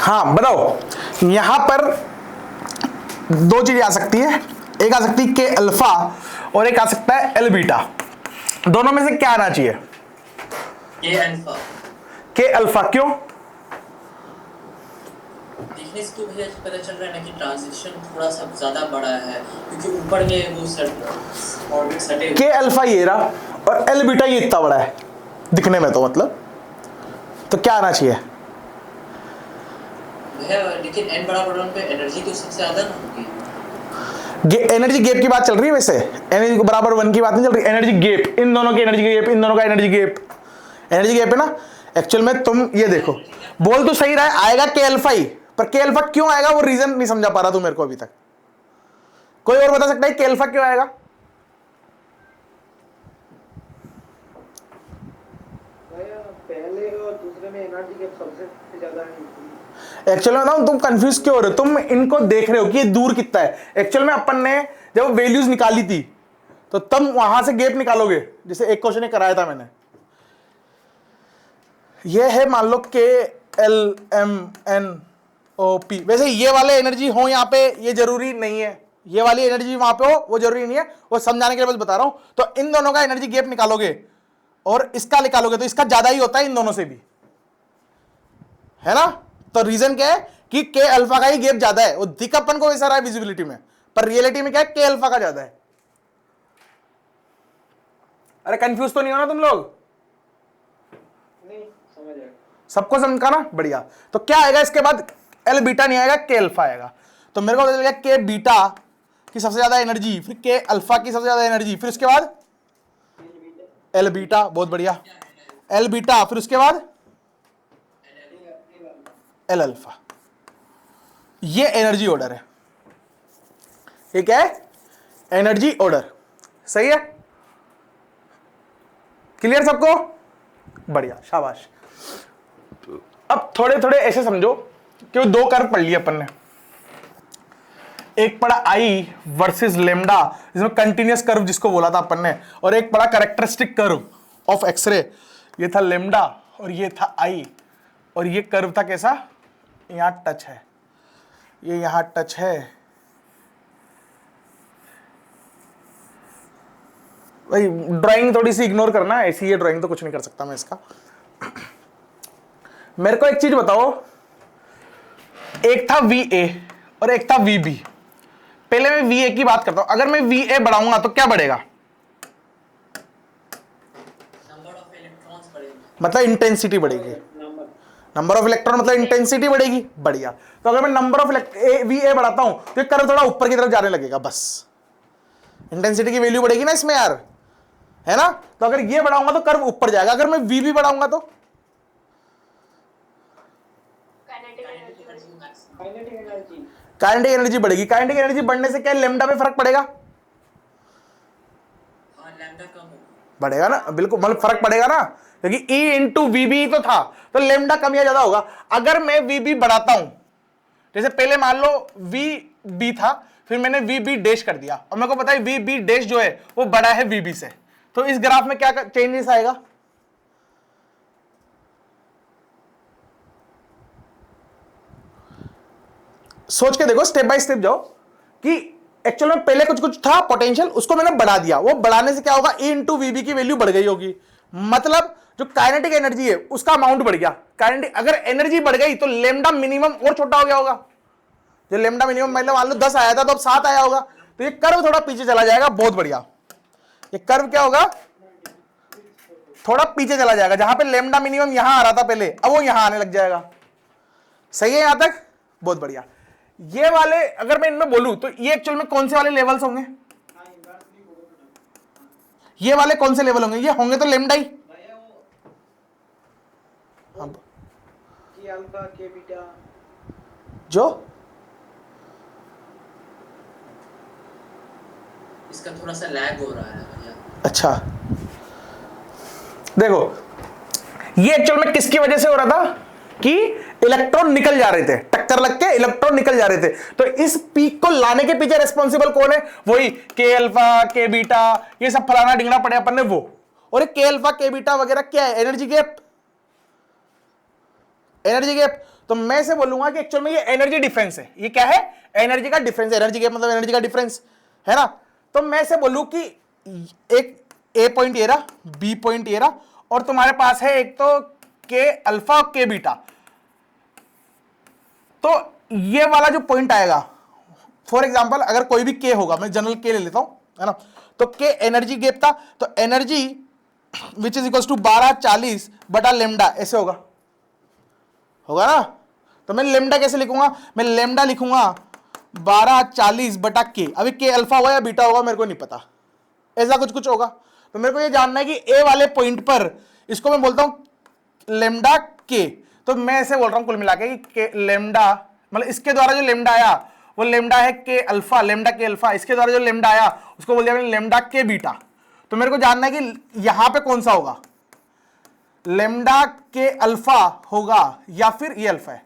हाँ बताओ, यहां पर दो चीजें आ सकती है, एक आ सकती है के अल्फा और एक आ सकता है एल बीटा। दोनों में से क्या आना चाहिए? ये अल्फा। के अल्फा। क्यों? देखने से तो भैया पता चल रहा है ना कि ट्रांजिशन थोड़ा सा ज्यादा बड़ा है, क्योंकि ऊपर में वो सेट ऑर्बिट सटे के अल्फा ये रहा और एल बीटा ये इतना बड़ा है दिखने में, तो मतलब तो क्या आना चाहिए? भैया, लेकिन n बराबर 1 पे एनर्जी तो सबसे ज्यादा ना होगी। एनर्जी गैप की बात चल रही है, वैसे एनर्जी बराबर 1 की बात नहीं चल रही, एनर्जी गैप, इन दोनों की एनर्जी गैप, इन दोनों का एनर्जी गैप, एनर्जी गैप है ना। एक्चुअल में तुम ये देखो, बोल तो सही रहा है, आएगा के अल्फा ही, पर के अल्फा क्यों आएगा वो रीजन नहीं समझा पा रहा तू मेरे को अभी तक। कोई और बता सकता है के अल्फा क्यों आएगा? पहले और दूसरे में एनर्जी गैप सबसे ज्यादा है। एक्चुअल में बताऊं, तुम कंफ्यूज क्यों हो रहे हो? तुम इनको देख रहे हो कि ये दूर कितना है। एक्चुअल में अपन ने जब वैल्यूज निकाली थी तो तुम वहां से गैप निकालोगे, जैसे एक क्वेश्चन कराया था मैंने, ये है मान लो के L M N O P. वैसे ये वाले एनर्जी हो यहाँ पे ये जरूरी नहीं है, ये वाली एनर्जी वहां पे हो वो जरूरी नहीं है, वो समझाने के लिए बस बता रहा हूं। तो इन दोनों का एनर्जी गैप निकालोगे और इसका निकालोगे तो इसका ज्यादा ही होता है इन दोनों से भी, है ना। तो रीजन क्या है कि के अल्फा का ही गैप ज्यादा है, वो दिख अपन को वैसा रहा है विजिबिलिटी में, पर रियलिटी में क्या है, के अल्फा का ज्यादा है। अरे कंफ्यूज तो नहीं हो ना तुम लोग? नहीं समझ आया। सबको समझा ना, बढ़िया। तो क्या आएगा इसके बाद? एल बीटा नहीं आएगा, के अल्फा आएगा। तो मेरे को पता चल गया के बीटा की सबसे ज्यादा एनर्जी, फिर के अल्फा की सबसे ज्यादा एनर्जी, फिर उसके बाद एल बीटा, बहुत बढ़िया, एल बीटा, फिर उसके बाद एल अल्फा। ये एनर्जी ऑर्डर है, ये क्या है? Energy order. सही है? क्लियर सबको? बढ़िया, शाबाश। अब थोड़े थोड़े ऐसे समझो कि दो कर्व पढ़ लिए अपन ने, एक पढ़ा आई वर्सेस लेमडा, जिसमें कंटिन्यूअस कर्व जिसको बोला था अपन ने, और एक पढ़ा कैरेक्टरिस्टिक कर्व ऑफ एक्सरे, ये था लेमडा और ये था आई, और ये कर्व था कैसा, यहां टच है, ये यहां टच है। भाई ड्राइंग थोड़ी सी इग्नोर करना, ऐसी ये ड्राइंग तो कुछ नहीं कर सकता मैं इसका। मेरे को एक चीज बताओ, एक था VA और एक था VB। पहले मैं VA की बात करता हूं, अगर मैं VA बढ़ाऊंगा तो क्या बढ़ेगा? नंबर ऑफ इलेक्ट्रॉन्स बढ़ेगा, मतलब इंटेंसिटी बढ़ेगी। नंबर ऑफ इलेक्ट्रॉन मतलब इंटेंसिटी बढ़ेगी, बढ़िया। तो अगर मैं नंबर ऑफ VA बढ़ाता हूं तो ये कर्व थोड़ा ऊपर की तरफ जाने लगेगा, बस इंटेंसिटी की वैल्यू बढ़ेगी ना इसमें यार, है ना। तो अगर ये बढ़ाऊंगा तो कर्व ऊपर जाएगा, अगर मैं VB बढ़ाऊंगा तो काइनेटिक एनर्जी काइनेटिक एनर्जी बढ़ेगी। काइनेटिक एनर्जी बढ़ने से क्या लेमडा पे फर्क पड़ेगा? हाँ लैम्डा कम होगा, बढ़ेगा ना, बिल्कुल, मतलब फर्क पड़ेगा ना, क्योंकि E इंटू VB तो था, तो लेमडा कम या ज्यादा होगा। अगर मैं VB बढ़ाता हूं, जैसे पहले मान लो VB था, फिर मैंने VB डैश कर दिया, और मेरे को पता है VB डैश जो है वो बड़ा है VB से, तो इस ग्राफ में क्या चेंजेस आएगा? सोच के देखो, स्टेप बाय स्टेप जाओ कि एक्चुअल में पहले कुछ कुछ था पोटेंशियल, उसको मैंने बढ़ा दिया, वो बढ़ाने से क्या होगा, E इंटू VB की वैल्यू बढ़ गई होगी, मतलब जो काइनेटिक एनर्जी है उसका अमाउंट बढ़ गया। काइनेटिक अगर एनर्जी बढ़ गई तो लेमडा मिनिमम और छोटा हो गया होगा, जो लेमडा मिनिमम मतलब मान लो 10 आया था तो अब 7 आया होगा, तो ये कर्व थोड़ा पीछे चला जाएगा, बहुत बढ़िया। ये कर्व क्या होगा, थोड़ा पीछे चला जाएगा, जहां पे लेमडा मिनिमम यहां आ रहा था पहले, अब वो यहां आने लग जाएगा। सही है यहां तक? बहुत बढ़िया। ये वाले अगर मैं इनमें बोलूं तो ये एक्चुअल में कौन से वाले लेवल्स होंगे? ये वाले कौन से लेवल होंगे? ये होंगे तो लेमडा ही। के अल्फा के बीटा जो इसका थोड़ा सा लैग हो रहा है भैया। अच्छा देखो, ये एक्चुअल में किसकी वजह से हो रहा था कि इलेक्ट्रॉन निकल जा रहे थे, टक्कर लग के इलेक्ट्रॉन निकल जा रहे थे, तो इस पीक को लाने के पीछे रिस्पॉन्सिबल कौन है? वही के अल्फा के बीटा, ये सब फलाना ढिंगना पड़े अपन ने वो। और के अल्फा के बीटा वगैरह क्या है? Energy gap. एनर्जी गैप, तो मैं इसे बोलूंगा कि एक्चुअल में ये एनर्जी डिफरेंस है। ये क्या है? एनर्जी का डिफरेंस। एनर्जी गैप मतलब एनर्जी का डिफरेंस है ना। तो मैं इसे बोलूं कि एक ए पॉइंट ये रहा, बी पॉइंट ये रहा, और तुम्हारे पास है एक तो के अल्फा और के बीटा। तो ये वाला जो पॉइंट आएगा, फॉर एग्जांपल अगर कोई भी के होगा, मैं जनरल के ले लेता हूं, है ना, तो के एनर्जी गैप था, तो energy which is equal to 1240 बटा लेमडा, ऐसे होगा ना। तो मैं लेमडा कैसे लिखूंगा? मैं लेमडा लिखूंगा 1240 बटा के। अभी के अल्फा होगा या बीटा होगा मेरे को नहीं पता, ऐसा कुछ होगा। तो मेरे को ये जानना है कि ए वाले पॉइंट पर इसको मैं बोलता हूं लेमडा के। तो मैं ऐसे बोल रहा हूं कुल मिला के लेमडा, मतलब इसके द्वारा जो लेमडा आया वो लेमडा है के अल्फा, लेमडा के अल्फा। इसके द्वारा जो लेमडा आया उसको बोल दिया मैंने लेमडा के बीटा। तो मेरे को जानना है कि यहां पे कौन सा होगा, लेमडा के अल्फा होगा या फिर ये अल्फा है,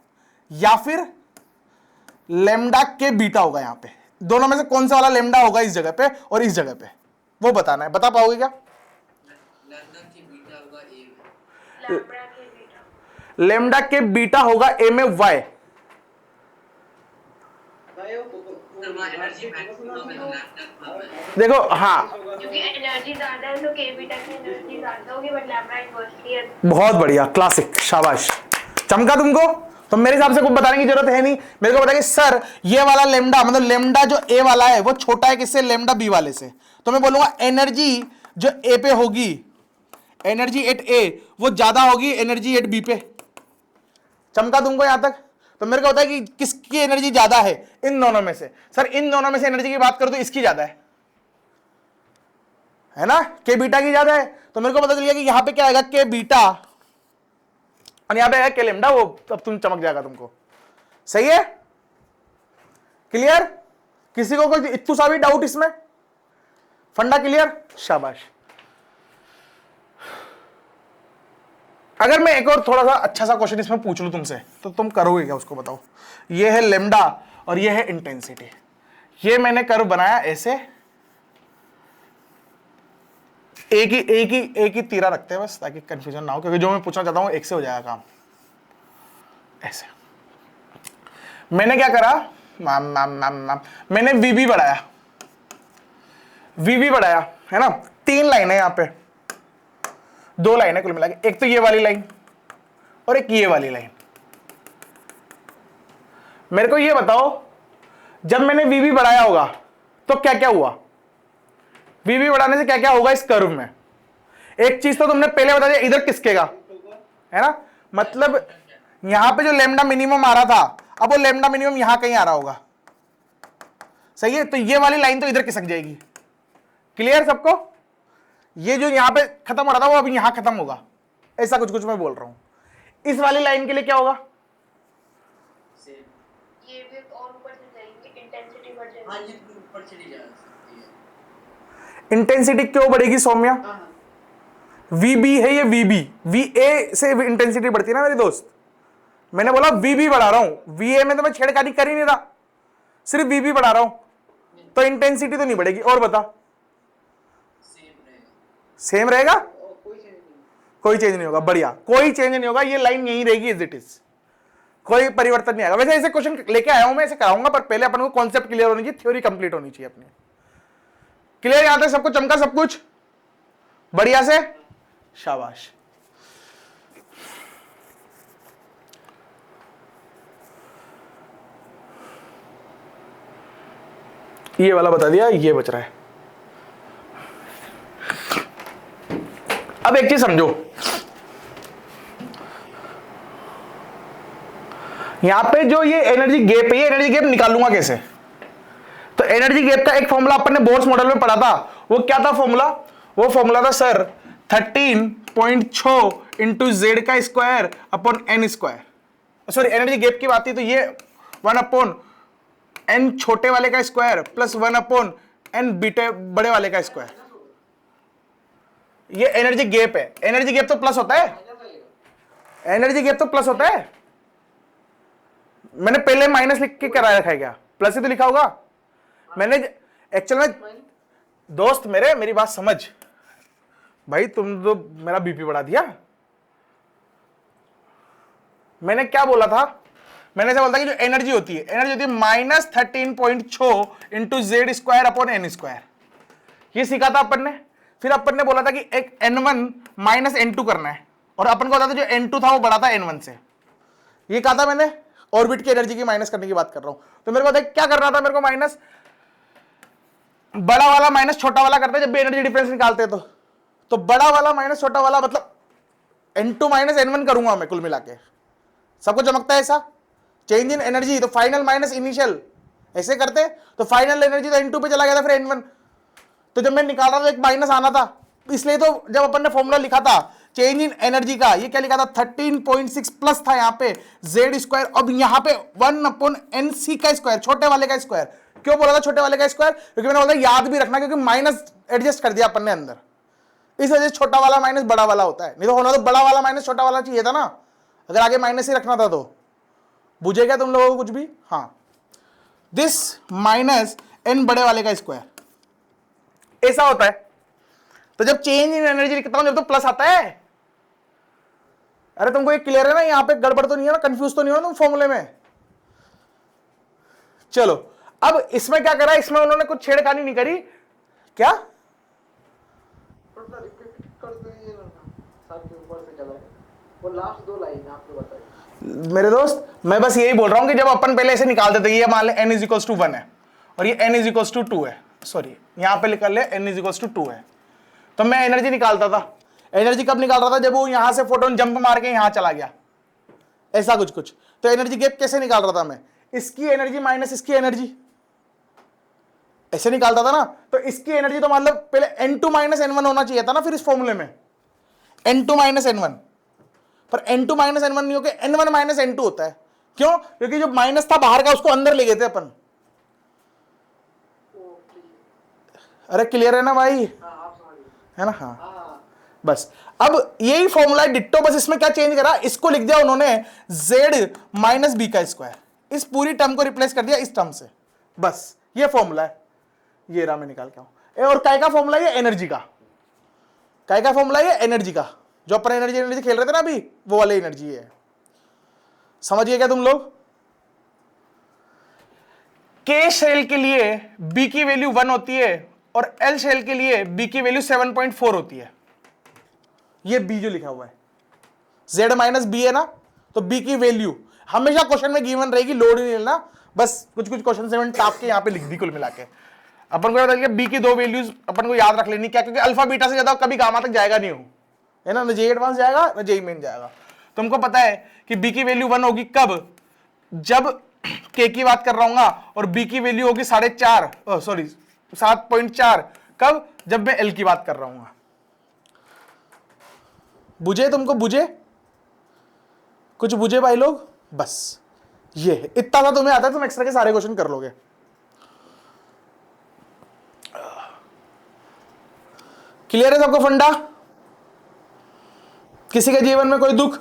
या फिर लेमडा के बीटा होगा। यहां पे दोनों में से कौन सा वाला लेमडा होगा इस जगह पे और इस जगह पे, वो बताना है। बता पाओगे क्या? लेमडा के बीटा होगा ए में वाई। देखो हाँ, क्योंकि एनर्जी ज्यादा है तो के बीटा की एनर्जी ज्यादा होगी, बट लैम्डा इनवर्सली है। बहुत बढ़िया, क्लासिक, शाबाश, चमका तुमको। तो मेरे हिसाब से कुछ बताने की जरूरत है नहीं। मेरे को बताया कि सर ये वाला लेमडा, मतलब लेमडा जो ए वाला है वो छोटा है किससे? लेमडा बी वाले से। तो मैं बोलूंगा एनर्जी जो ए पे होगी, एनर्जी एट ए वो ज्यादा होगी एनर्जी एट बी पे। चमका तुमको यहां तक? तो मेरे को होता है कि किसकी एनर्जी ज्यादा है इन दोनों में से। सर इन दोनों में से एनर्जी की बात करो तो इसकी ज्यादा है ना, के बीटा की ज्यादा है। तो मेरे को पता चल गया कि यहां पे क्या आएगा, के बीटा, और यहां पे आएगा के लेमडा। वो अब तुम चमक जाएगा तुमको। सही है? क्लियर? किसी को कोई इत्तू सा भी डाउट इसमें? फंडा क्लियर? शाबाश। अगर मैं एक और थोड़ा सा अच्छा सा क्वेश्चन इसमें पूछ लूं तुमसे, तो तुम करोगे क्या उसको बताओ। ये है लेमडा और ये है इंटेंसिटी। ये मैंने कर्व बनाया ऐसे, एक ही तीरा रखते हैं बस, ताकि कंफ्यूजन ना हो, क्योंकि जो मैं पूछना चाहता हूं एक से हो जाएगा काम। ऐसे मैंने क्या करा, मैंने वीबी बढ़ाया, है ना। 3 लाइन है यहां पे, 2 लाइन है कुल मिला के, एक तो ये वाली लाइन और एक ये वाली लाइन। मेरे को ये बताओ, जब मैंने वीबी बढ़ाया होगा तो क्या क्या हुआ? वीबी बढ़ाने से क्या क्या होगा इस कर्व में? एक चीज तो तुमने पहले बता दिया, इधर किसकेगा, है ना। मतलब यहां पे जो लेमडा मिनिमम आ रहा था, अब वो लेमडा मिनिमम यहां कहीं आ रहा होगा। सही है? तो ये वाली लाइन तो इधर खिसक जाएगी। क्लियर सबको? ये जो यहां पे खत्म हो रहा था वो अभी यहां खत्म होगा, ऐसा कुछ मैं बोल रहा हूं। इस वाली लाइन के लिए क्या होगा? ये भी और ऊपर चली जाएगी, इंटेंसिटी बढ़ जाएगी। हाँ, ये ऊपर चली जा सकती है। इंटेंसिटी क्यों बढ़ेगी सौम्या? वीबी है ये, वीए से इंटेंसिटी बढ़ती है ना मेरे दोस्त। मैंने बोला वीबी बढ़ा रहा हूं, वीए में तो मैं छेड़खानी कर ही नहीं रहा, सिर्फ वीबी बढ़ा रहा हूं, तो इंटेंसिटी तो नहीं बढ़ेगी। और बता, सेम रहेगा? कोई चेंज नहीं होगा। बढ़िया, कोई चेंज नहीं होगा, ये लाइन यही रहेगी एज इट इज, कोई परिवर्तन नहीं आएगा। वैसे ऐसे क्वेश्चन लेके आया हूं मैं, ऐसे कराऊंगा, पर पहले अपन को कॉन्सेप्ट क्लियर होनी चाहिए, थ्योरी कंप्लीट होनी चाहिए अपनी। क्लियर? यहां तक सबको चमका सब कुछ बढ़िया से? शाबाश। ये वाला बता दिया, ये बच रहा है। अब एक चीज समझो, यहां पे जो ये एनर्जी गैप है, ये एनर्जी गैप निकालूंगा कैसे? तो एनर्जी गैप का एक फॉर्मूला अपन ने बोर्स मॉडल में पढ़ा था। वो क्या था फॉर्मूला? वो फॉर्मूला था सर 13.6 इंटू जेड का square upon N square. Sorry, energy gap की बात थी, तो ये 1 अपॉन एन छोटे वाले का स्क्वायर प्लस 1 अपॉन एन बीटे बड़े वाले का स्क्वायर। ये एनर्जी गैप है। एनर्जी गैप तो प्लस होता है, एनर्जी गैप तो प्लस होता है। मैंने पहले माइनस लिख के कराया रखा है क्या? प्लस ही तो लिखा होगा। मैंने एक्चुअल में दोस्त मेरी बात समझ भाई, तुम तो मेरा बीपी बढ़ा दिया। मैंने क्या बोला था, मैंने ऐसा बोला था कि जो एनर्जी होती है -13.6 into Z square upon N square, ये सीखा था अपन ने। फिर अपन ने बोला था कि एक n1 माइनस n2 करना है, और अपन को पता था जो n2 था वो बड़ा था n1 से। ये कहा था मैंने, ऑर्बिट की एनर्जी की माइनस करने की बात कर रहा हूं। तो मेरे को देख क्या करना था, मेरे को माइनस बड़ा वाला माइनस छोटा वाला करते जब भी एनर्जी डिफरेंस निकालते तो बड़ा वाला माइनस छोटा वाला मतलब n2 माइनस n1 करूंगा मैं कुल मिला के। सबको चमकता है ऐसा, चेंज इन एनर्जी तो फाइनल माइनस इनिशियल, ऐसे करते तो फाइनल एनर्जी तो n2 पे चला गया था, फिर n1। तो जब मैं निकाल रहा था एक माइनस आना था, इसलिए तो जब अपन ने फॉर्मूला लिखा था चेंज इन एनर्जी का, ये क्या लिखा था 13.6 प्लस था यहाँ पे जेड स्क्वायर, अब यहाँ पे 1/nc का स्क्वायर, छोटे वाले का स्क्वायर। क्यों बोला था छोटे वाले का स्क्वायर, क्योंकि मैंने बोला याद भी रखना, क्योंकि माइनस एडजस्ट कर दिया अपन ने अंदर, इस वजह से छोटा वाला माइनस बड़ा वाला होता है। नहीं तो होना तो बड़ा वाला माइनस छोटा वाला चाहिए था ना, अगर आगे माइनस ही रखना था तो। बुझे क्या तुम लोगों को कुछ भी? हाँ, दिस माइनस n बड़े वाले का स्क्वायर ऐसा होता है। तो जब चेंज इन एनर्जी लिखता हूं जब तो प्लस आता है। अरे तुमको ये क्लियर है ना, यहां पे गड़बड़ तो नहीं है ना, कंफ्यूज तो नहीं हो ना तुम फॉर्मूले में? चलो अब इसमें क्या करा, इसमें उन्होंने कुछ छेड़खानी नहीं करी। क्या थोड़ा रिपीट कर दो ये ना, सर के ऊपर से चला है वो लास्ट 2 लाइन आपको बताइए। मेरे दोस्त, मैं बस यही बोल रहा हूं कि जब अपन पहले ऐसे निकालते थे, ये मान ले n = 1 है और ये n = 2 है, सॉरी यहां पे लिख ले n = 2 है, तो मैं एनर्जी निकालता था। एनर्जी कब निकाल रहा था, जब वो यहां से फोटोन जंप मार के यहां चला गया, ऐसा कुछ कुछ। तो एनर्जी गैप कैसे निकाल रहा था मैं, इसकी एनर्जी माइनस इसकी एनर्जी, ऐसे निकालता था ना। तो इसकी एनर्जी तो मतलब पहले n2 माइनस n1 होना चाहिए था ना, फिर इस फॉर्मूले में n2 माइनस n1, पर n2 माइनस n1 नहीं होकर n1 माइनस n2 होता है। क्यों? क्योंकि जो माइनस था बाहर का उसको अंदर ले गए थे अपन। अरे क्लियर है ना भाई, है ना? हाँ बस, अब यही फॉर्मूला है डिट्टो, बस इसमें क्या चेंज करा, इसको लिख दिया उन्होंने z माइनस बी का स्क्वायर, इस पूरी टर्म को रिप्लेस कर दिया इस टर्म से, बस ये फॉर्मूला है। ये रहा मैं निकाल के आऊं। और काय का फॉर्मूला है, एनर्जी का। काय का फॉर्मूला है, एनर्जी का, जो अपन एनर्जी खेल रहे थे ना अभी, वो वाली एनर्जी है। समझिए क्या तुम लोग? के शेल के लिए बी की वैल्यू 1 होती है और एल शेल के लिए बी की वैल्यू 7.4 होती है। ये बी जो लिखा हुआ है z माइनस बी है ना, तो बी की वैल्यू हमेशा क्वेश्चन में गिवन रहेगी, लोड नहीं लेना, बस कुछ कुछ क्वेश्चन से मैंने टाप के यहां पे लिख दी कुल मिला के। अपन को याद बी की 2 वैल्यूज अपन को याद रख लेनी, क्या? क्योंकि अल्फा बीटा से ज्यादा कभी गामा तक जाएगा नहीं हो, है ना जेई एडवांस जाएगा ना जेई मेन जाएगा। तुमको पता है कि बी की वैल्यू 1 होगी कब, जब के की बात कर रहा हूँ, और बी की वैल्यू होगी 4.5 सॉरी 7.4 कब, जब मैं एल की बात कर रहा हूँ। बुझे तुमको? बुझे कुछ? बुझे भाई लोग? बस ये है, इतना सा तुम्हें आता है, तुम एक्स्ट्रा के सारे क्वेश्चन कर लोगे। क्लियर है सबको फंडा? किसी के जीवन में कोई दुख,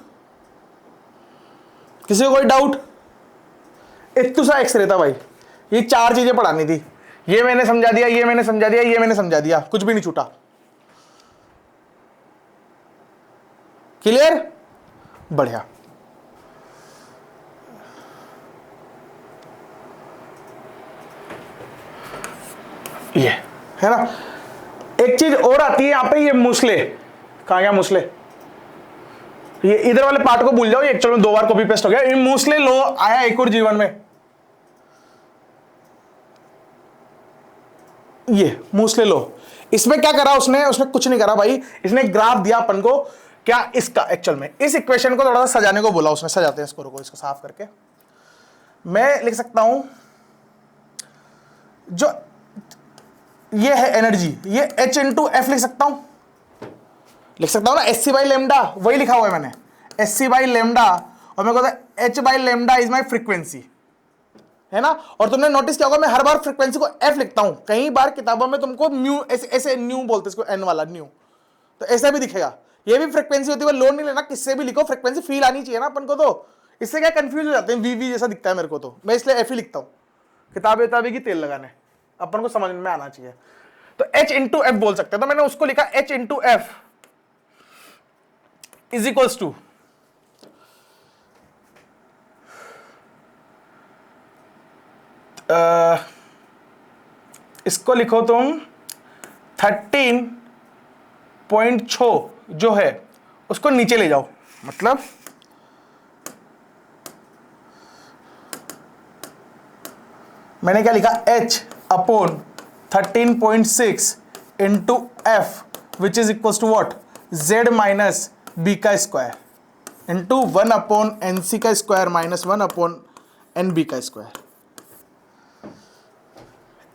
किसी को कोई डाउट? इतना सा एक्स था भाई, ये 4 चीजें पढ़ानी थी, ये मैंने समझा दिया, ये मैंने समझा दिया, ये मैंने समझा दिया, कुछ भी नहीं छूटा। क्लियर? बढ़िया। ये है ना, एक चीज और आती है यहां पे, ये मूसले। कहां गया मूसले? ये इधर वाले पार्ट को भूल जाओ, ये एक्चुअल में 2 बार कॉपी पेस्ट हो गया। ये मूसले लो आया एक और जीवन में, ये मूसले लो। इसमें क्या करा उसने कुछ नहीं करा भाई, इसने ग्राफ दिया अपन को, क्या इसका एक्चुअल में इस इक्वेशन को थोड़ा सा सजाने को बोला उसने। सजाते हैं इसको, रुको इसको साफ करके मैं लिख सकता हूं, जो ये है एनर्जी, ये h इंटू एफ लिख सकता हूं ना, एस सी बाई लेमडा, वही लिखा हुआ है मैंने, एस सी बाई लेमडा, और मेरे को H by lambda is my frequency, है ना। और तुमने नोटिस किया होगा मैं हर बार फ्रीक्वेंसी को एफ लिखता हूं, कई बार किताबों में तुमको म्यू ऐसे न्यू बोलते इसको, एन वाला न्यू, तो ऐसा भी दिखेगा। ये भी फ्रीक्वेंसी होती है, लोड नहीं लेना, किससे भी लिखो, फ्रीक्वेंसी फील आनी चाहिए ना अपन को, तो इससे क्या कंफ्यूज हो जाते हैं, वी जैसा दिखता है मेरे को, तो मैं इसलिए एफ ही लिखता हूं, किताबें की तेल लगाने, अपन को समझ में आना चाहिए। तो h इंटू एफ बोल सकते हैं, तो मैंने उसको लिखा h into F is equals to इसको लिखो तुम 13.6 जो है उसको नीचे ले जाओ, मतलब मैंने क्या लिखा, h upon 13.6 into F which is equal to what, z minus B का square into 1 upon N C का square minus 1 upon N B का स्क्वायर।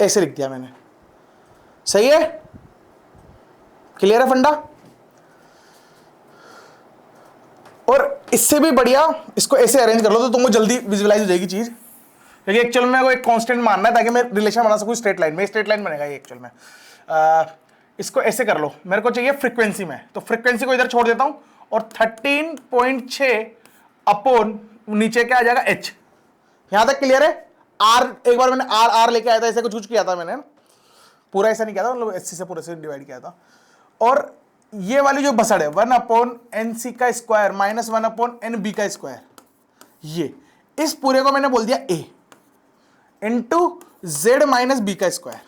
ऐसे लिख दिया मैंने, सही है, क्लियर है फंडा। और इससे भी बढ़िया इसको ऐसे अरेंज कर लो तो तुमको जल्दी विजुअलाइज हो जाएगी चीज, क्योंकि एक्चुअल में को एक कांस्टेंट मानना है ताकि मैं रिलेशन बना सकूं स्ट्रेट लाइन में, स्ट्रेट लाइन बनेगा ये एक्चुअल में। इसको ऐसे कर लो, मेरे को चाहिए फ्रीक्वेंसी में, तो फ्रीक्वेंसी को इधर छोड़ देता हूं और 13.6 अपॉन नीचे क्या आ जाएगा h। यहां तक क्लियर है। r एक बार मैंने r लेके आया था, ऐसे कुछ किया था मैंने, पूरा ऐसा नहीं किया था, मतलब 80 से पूरे से डिवाइड किया था। और ये वाली जो बसड़ है 1 अपॉन एन सी का square minus 1 upon N B का स्क्वायर, ये इस पूरे को मैंने बोल दिया a into Z minus B का स्क्वायर।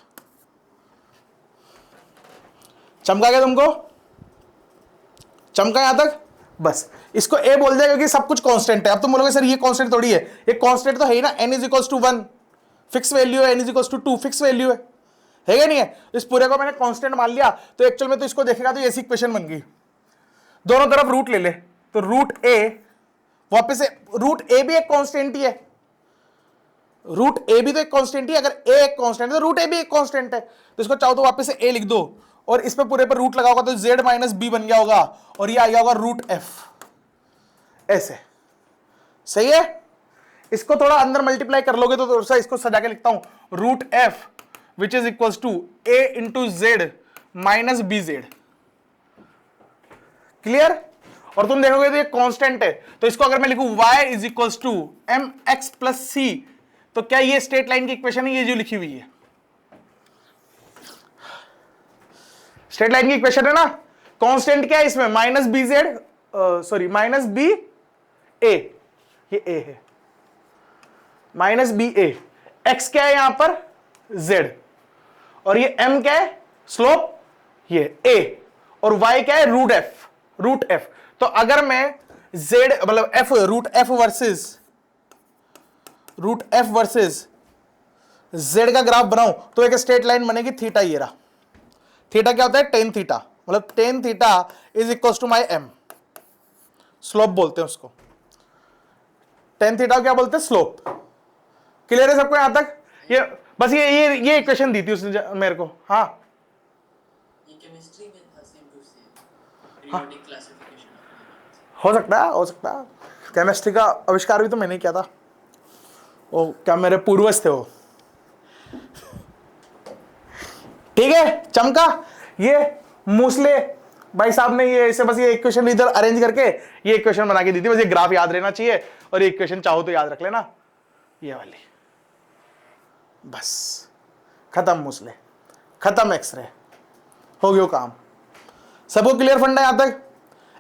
चमका गया तुमको, चमका यहां तक, बस इसको a बोल दिया क्योंकि सब कुछ कांस्टेंट है। अब तुम बोलोगे सर ये कांस्टेंट थोड़ी है, ये कांस्टेंट तो है ही ना, n is equals to 1 fix value है, n is equals to 2 fix value है क्या नहीं है। इस पूरे को मैंने कांस्टेंट मान लिया, तो एक्चुअल में तो इसको देखेगा तो ऐसी इक्वेशन बन गई, दोनों तरफ रूट ले ले, तो रूट a वापस से, रूट a भी एक कांस्टेंट ही है, रूट a भी तो एक कांस्टेंट ही है, अगर a एक कांस्टेंट है तो रूट a भी एक कांस्टेंट है, तो इसको चाहो तो वापस से a लिख दो और इस पे पूरे पर रूट लगा होगा तो z माइनस बी बन गया होगा और ये आ गया होगा रूट f, ऐसे सही है। इसको थोड़ा अंदर मल्टीप्लाई कर लोगे तो थोड़ा सा इसको सजा के लिखता हूं, root f which is equals to a into Z minus B Z, clear. और तुम देखोगे तो ये कांस्टेंट है, तो इसको अगर मैं लिखूं y is equals to M X plus C, तो क्या ये स्ट्रेट लाइन की इक्वेशन है, ये जो लिखी हुई है स्ट्रेट लाइन की इक्वेशन है ना। कांस्टेंट क्या है इसमें, minus B Z, sorry minus B A, ये a है, माइनस बी ए, एक्स क्या है यहां पर z, और ये m क्या है स्लोप, ये a, और y क्या है रूट f। तो अगर मैं z मतलब f root f versus z का ग्राफ बनाऊं तो एक स्ट्रेट लाइन बनेगी थीटा, ये रहा थीटा क्या होता है टेन थीटा, मतलब tan theta is equal to my m, slope बोलते हैं उसको, टेन थीटा क्या बोलते हैं स्लोप। क्लियर है सबको यहां तक, ये बस ये इक्वेशन दी थी उसने मेरे को। हाँ ये केमिस्ट्री में था, same to same periodic classification हो सकता है केमिस्ट्री का आविष्कार भी तो मैंने किया था, वो क्या मेरे पूर्वज थे वो, ठीक है। चमका ये मूसले भाई साहब ने ये ऐसे बस ये इक्वेशन इधर अरेंज करके ये इक्वेशन बना के दी थी, बस ये ग्राफ याद रहना चाहिए और ये इक्वेशन चाहो तो याद रख लेना, ये वाली, बस खत्म मूसले, खत्म एक्सरे, हो गया काम। सबको क्लियर फंडा यहां तक।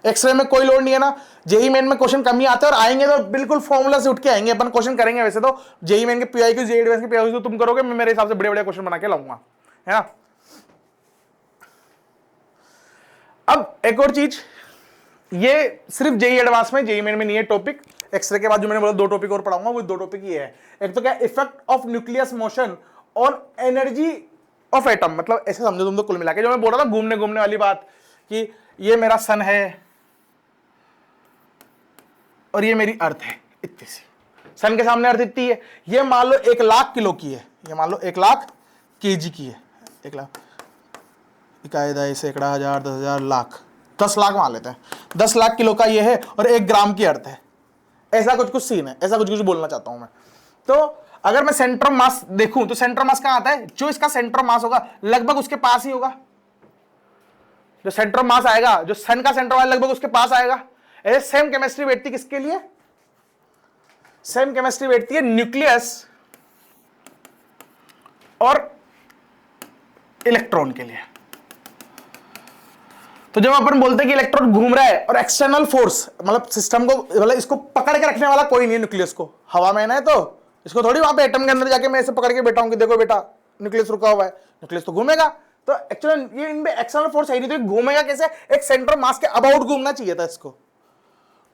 एक्सरे में कोई लोड नहीं है ना, जेई मेन में क्वेश्चन कम ही आते हैं और आएंगे तो बिल्कुल फॉर्मूला से उठ के आएंगे, अपन क्वेश्चन करेंगे वैसे तो जेई मेन के पीआई के जेई एडवांस के पीआई तो तुम करोगे, मैं मेरे हिसाब से बड़े बड़े क्वेश्चन बना के लाऊंगा, है ना। अब एक और चीज, ये सिर्फ जेई एडवांस में, जेई मेन में नहीं है टॉपिक, एक्सरे के बाद जो मैंने बोला दो टॉपिक और पढ़ाऊंगा, वो दो टॉपिक ये है। एक तो क्या, effect of nucleus motion on energy of atom, मतलब ऐसे समझो तुम तो कुल मिला के जो मैं बोल रहा था घूमने घूमने वाली बात, कि ये मेरा सन है और ये मेरी अर्थ है इतनी सी, सन के सामने अर्थ इतनी है, ये मान लो 1 लाख किलो की है, ये मान लो 1 लाख केजी की है, 1 लाख इकायदा इसे सैकड़ा हजार 10,000 लाख 10 लाख मान लेते हैं, 10 लाख किलो का ये है और 1 ग्राम की अर्थ है, ऐसा कुछ सीन है, ऐसा कुछ बोलना चाहता हूं मैं। तो अगर मैं सेंटर मास देखूं तो सेंटर मास कहां आता है, जो इसका सेंटर मास होगा लगभग उसके पास ही होगा, जो सेंटर मास आएगा, जो सन का सेंटर मास लगभग उसके पास आएगा। ऐसे सेम केमिस्ट्री बैठती किसके लिए, सेम केमिस्ट्री बैठती है न्यूक्लियस और इलेक्ट्रॉन के लिए। तो जब अपन बोलते हैं कि इलेक्ट्रॉन घूम रहा है और एक्सटर्नल फोर्स मतलब सिस्टम को, मतलब इसको पकड़ के रखने वाला कोई नहीं है न्यूक्लियस को, हवा में है ना तो इसको थोड़ी वहां पे एटम के अंदर जाके मैं ऐसे पकड़ के बैठा हूं कि देखो बेटा न्यूक्लियस रुका हुआ है, न्यूक्लियस तो घूमेगा। तो एक्चुअली ये इनमें एक्सटर्नल फोर्स है नहीं, तो घूमेगा कैसे, एक सेंटर मास के अबाउट घूमना चाहिए था इसको।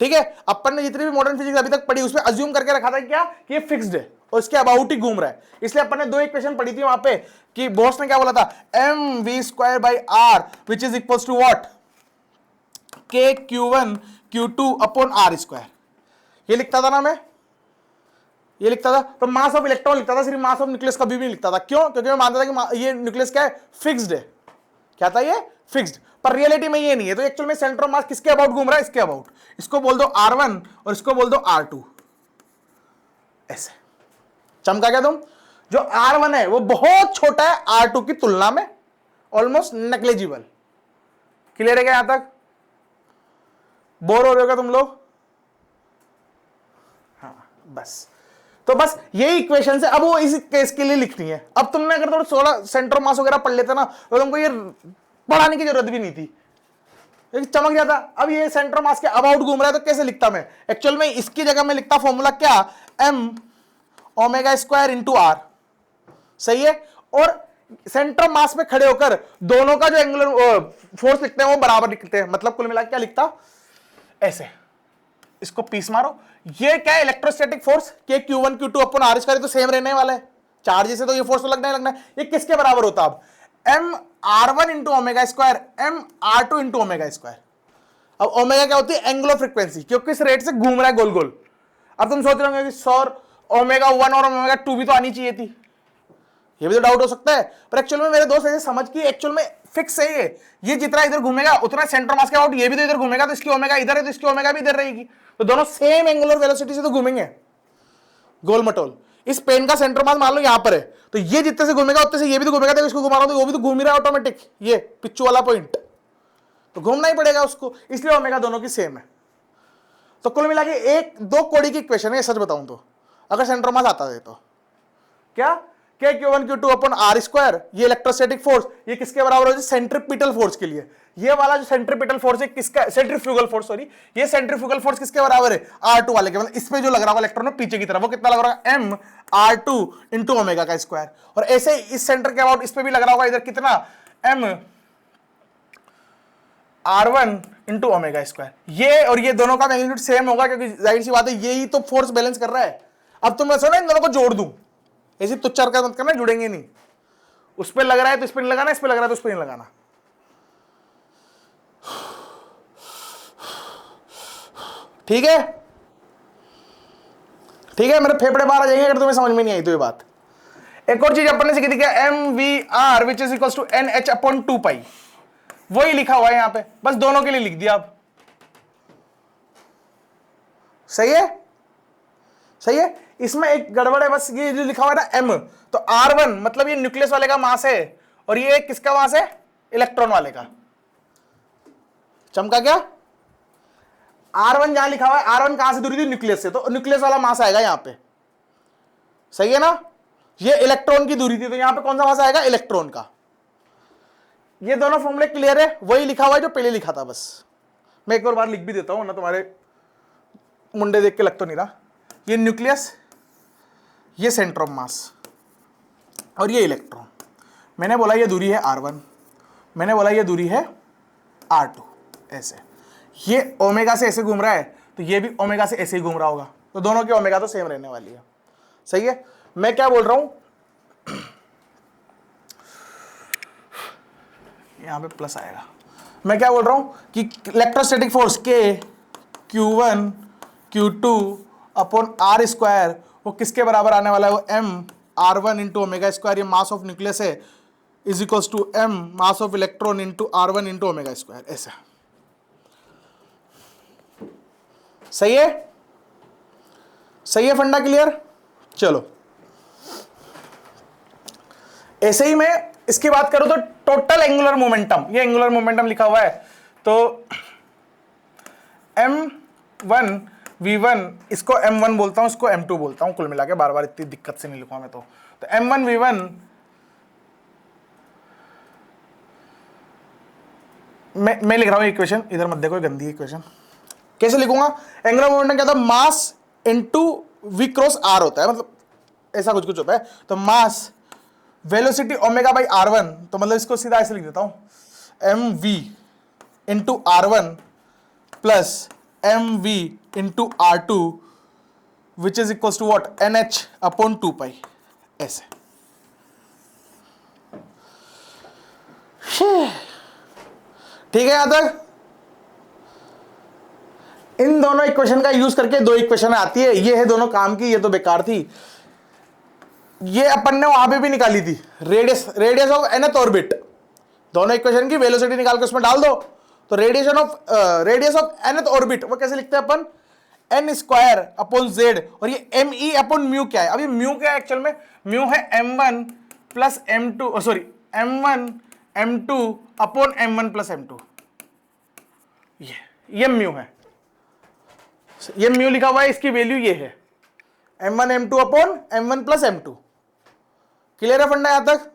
ठीक है, अपन ने जितनी भी मॉडर्न फिजिक्स अभी तक पढ़ी उसमें अज्यूम करके रखा था क्या कि ये फिक्स्ड है और इसके अबाउट ही घूम रहा है। इसलिए अपन ने दो इक्वेशन पढ़ी थी वहां पे कि बॉस ने क्या बोला था, mv²/r which is equals to what, k q1 q2 upon r²। ये लिखता था ना मैं, ये लिखता था। तो मास ऑफ इलेक्ट्रॉन लिखता था, सिर्फ मास ऑफ न्यूक्लियस कभी भी नहीं लिखता था। क्यों? क्योंकि मैं मानता था कि ये न्यूक्लियस क्या है, फिक्स्ड है। क्या था ये, फिक्स्ड। पर रियलिटी में ये नहीं है। तो एक्चुअल में सेंटर ऑफ मास किसके अबाउट घूम रहा है, इसके अबाउट। इसको बोल दो r1 और इसको बोल दो r2। ऐसे चमका क्या तुम? जो r1 है वो बहुत छोटा है r2 की तुलना में, ऑलमोस्ट नेग्लिजिबल। क्लियर है क्या? यहां तक बोर हो रहे हो क्या तुम लोग? हाँ बस। तो बस यही इक्वेशन है। अब वो इस केस के लिए लिखनी है। अब तुमने अगर थोड़ा 16 सेंटर मास वगैरह पढ़ लेते ना तो तुमको ये पढ़ाने की जरूरत भी नहीं थी, चमक जाता। अब ये सेंटर मास के अबाउट घूम रहा है तो कैसे लिखता मैं? एक्चुअल में इसकी जगह में लिखता फॉर्मूला क्या, m⍵² इंटू r। सही है। और सेंटर मास में खड़े होकर दोनों का जो एंगुलर फोर्स लिखते हैं वो बराबर लिखते हैं। मतलब कुल मिला क्या लिखता, ऐसे। इसको पीस मारो। ये क्या है, इलेक्ट्रोस्टैटिक फोर्स के q1 q2 अपॉन r², तो सेम रहने वाला है। चार्ज से तो ये फोर्स तो लगना ही लगना है। ये किसके बराबर होता अब, m⍵r1 इंटू ω², m⍵r2 इंटू ω²। अब ओमेगा क्या होती है, एंगुलर फ्रीक्वेंसी, क्योंकि इस रेट से घूम रहा है गोल गोल। अब तुम सोच रहे होंगे कि सर ω1 और ω2 भी तो आनी चाहिए थी। ये भी तो डाउट हो सकता है। पर एक्चुअल में मेरे दोस्त ऐसे समझ की एक्चुअल में फिक्स है ये जितना इधर घूमेगा उतना सेंटर मास के अबाउट ये भी तो इधर घूमेगा। तो इसकी ओमेगा इधर है तो इसकी ओमेगा भी इधर रहेगी। तो दोनों सेम एंगुलर वेलोसिटी से तो घूमेंगे गोल मटोल। इस पेन का सेंटर मास मान लो यहां पर है, तो ये जितने से घूमेगा उतने से ये भी तो घूमेगा। देखो इसको घुमा रहा हूं तो वो भी तो घूम ही रहा है ऑटोमेटिक, ये पिच्चू वाला पॉइंट, तो घूमना ही पड़ेगा उसको। इसलिए ओमेगा दोनों की सेम है। तो कुल मिला के एक दो कोड़ी की इक्वेशन है, सच बताऊं तो, अगर सेंटर मास आता है तो। क्या, k q1 q2 upon r², ये इलेक्ट्रोस्टैटिक फोर्स, ये किसके बराबर हो, सेंट्रीपिटल फोर्स के लिए। ये वाला जो सेंट्रीपिटल फोर्स है किसका, सेंट्रीफ्यूगल फोर्स, सॉरी, ये सेंट्रीफ्यूगल फोर्स किसके बराबर है, r2 वाले के। मतलब इस पे जो लग रहा होगा इलेक्ट्रॉन पीछे की तरफ, वो कितना लग रहा होगा, m⍵r2 इंटू ओमेगा का स्क्वायर। और ऐसे इस सेंटर के अबाउट इस पे भी लग रहा होगा इधर कितना, m⍵r1 इंटू ω²। ये और ये दोनों का मैग्नीट्यूड सेम होगा, क्योंकि जाहिर सी बात है यही तो फोर्स बैलेंस कर रहा है। अब तुम ऐसा ना इन दोनों को जोड़ दूं, ऐसी तुच्छ हरकत मत करना, जुड़ेंगे नहीं। उस पर लग रहा है तो इस पर नहीं लगाना, इस पर लग रहा है तो उस पर नहीं लगाना। ठीक है, ठीक है, मेरे फेफड़े बाहर आ जाएंगे अगर तुम्हें समझ में नहीं आई तो ये बात। एक और चीज अपन ने सीखी थी क्या, mvr which is equal to nh upon 2π। वही लिखा हुआ है यहां पे, बस दोनों के लिए लिख दिया अब। सही है, सही है। इसमें एक गड़बड़ है, बस ये जो लिखा हुआ है ना m, तो r1 मतलब ये न्यूक्लियस वाले का मास है और ये किसका मास है, इलेक्ट्रॉन वाले का। चमका क्या, r1 जहां लिखा हुआ है, r1 कहां से दूरी थी, न्यूक्लियस से, तो न्यूक्लियस वाला मास आएगा यहां पे। सही है ना। ये इलेक्ट्रॉन की दूरी थी तो यहां पे कौन सा मास आएगा, इलेक्ट्रॉन का। ये दोनों फॉर्मूले क्लियर है, वही लिखा हुआ है जो पहले लिखा था। बस मैं एक और बार लिख भी देता हूं ना, तुम्हारे मुंडे देख के लग तो नहीं रहा। ये न्यूक्लियस, ये सेंटर ऑफ मास और ये इलेक्ट्रॉन। मैंने बोला ये दूरी है r1, मैंने बोला ये दूरी है r2। ऐसे ये ओमेगा से ऐसे घूम रहा है तो ये भी ओमेगा से ऐसे ही घूम रहा होगा, तो दोनों की ओमेगा तो सेम रहने वाली है। सही है। मैं क्या बोल रहा हूं, यहां पे प्लस आएगा। मैं क्या बोल रहा हूं कि इलेक्ट्रोस्टैटिक फोर्स के q1 q2 अपॉन r² वो किसके बराबर आने वाला है, वो m⍵r1 इंटू ω², ये मास ऑफ न्यूक्लियस है, is equals to m mass of electron into r1 into ω²। ऐसा सही है, सही है, फंडा क्लियर। चलो ऐसे ही मैं इसकी बात करूं तो टोटल एंगुलर मोमेंटम, ये एंगुलर मोमेंटम लिखा हुआ है, तो m1 v1, इसको m1 बोलता हूं, इसको m2 बोलता हूं, कुल मिला के बार बार इतनी दिक्कत से नहीं लिखूंगा मैं। तो m1 v1 मैं लिख रहा हूं इक्वेशन, इधर मत देखो, गंदी इक्वेशन। कैसे लिखूंगा, एंगुलर मोमेंटम क्या था, mass into v cross r होता है। मतलब ऐसा कुछ कुछ होता है। तो मास वेलोसिटी ओमेगा बाई R1, तो मतलब इसको सीधा ऐसे लिख देता हूं, mv into R1 plus mv into R2 which is equal to what, NH upon 2 ऐसे। ठीक है, यहां तक इन दोनों इक्वेशन का यूज करके दो इक्वेशन आती है, ये है दोनों काम की, ये तो बेकार थी। ये अपन ने वहां पे भी निकाली थी, रेडियस ऑफ nth ऑर्बिट, दोनों इक्वेशन की वेलोसिटी निकाल के उसमें डाल दो, तो रेडियस ऑफ nth ऑर्बिट वो कैसे लिखते हैं अपन, n स्क्वायर अपॉन z, और ये me अपॉन म्यू क्या है, अभी म्यू क्या है एक्चुअल में, म्यू है m1 plus m2, sorry m1 m2 upon m1 plus m2, ये म्यू है, ये म्यू लिखा हुआ है, इसकी वैल्यू ये है m1 m2 upon m1 plus m2। Clear है फंडा यहां तक?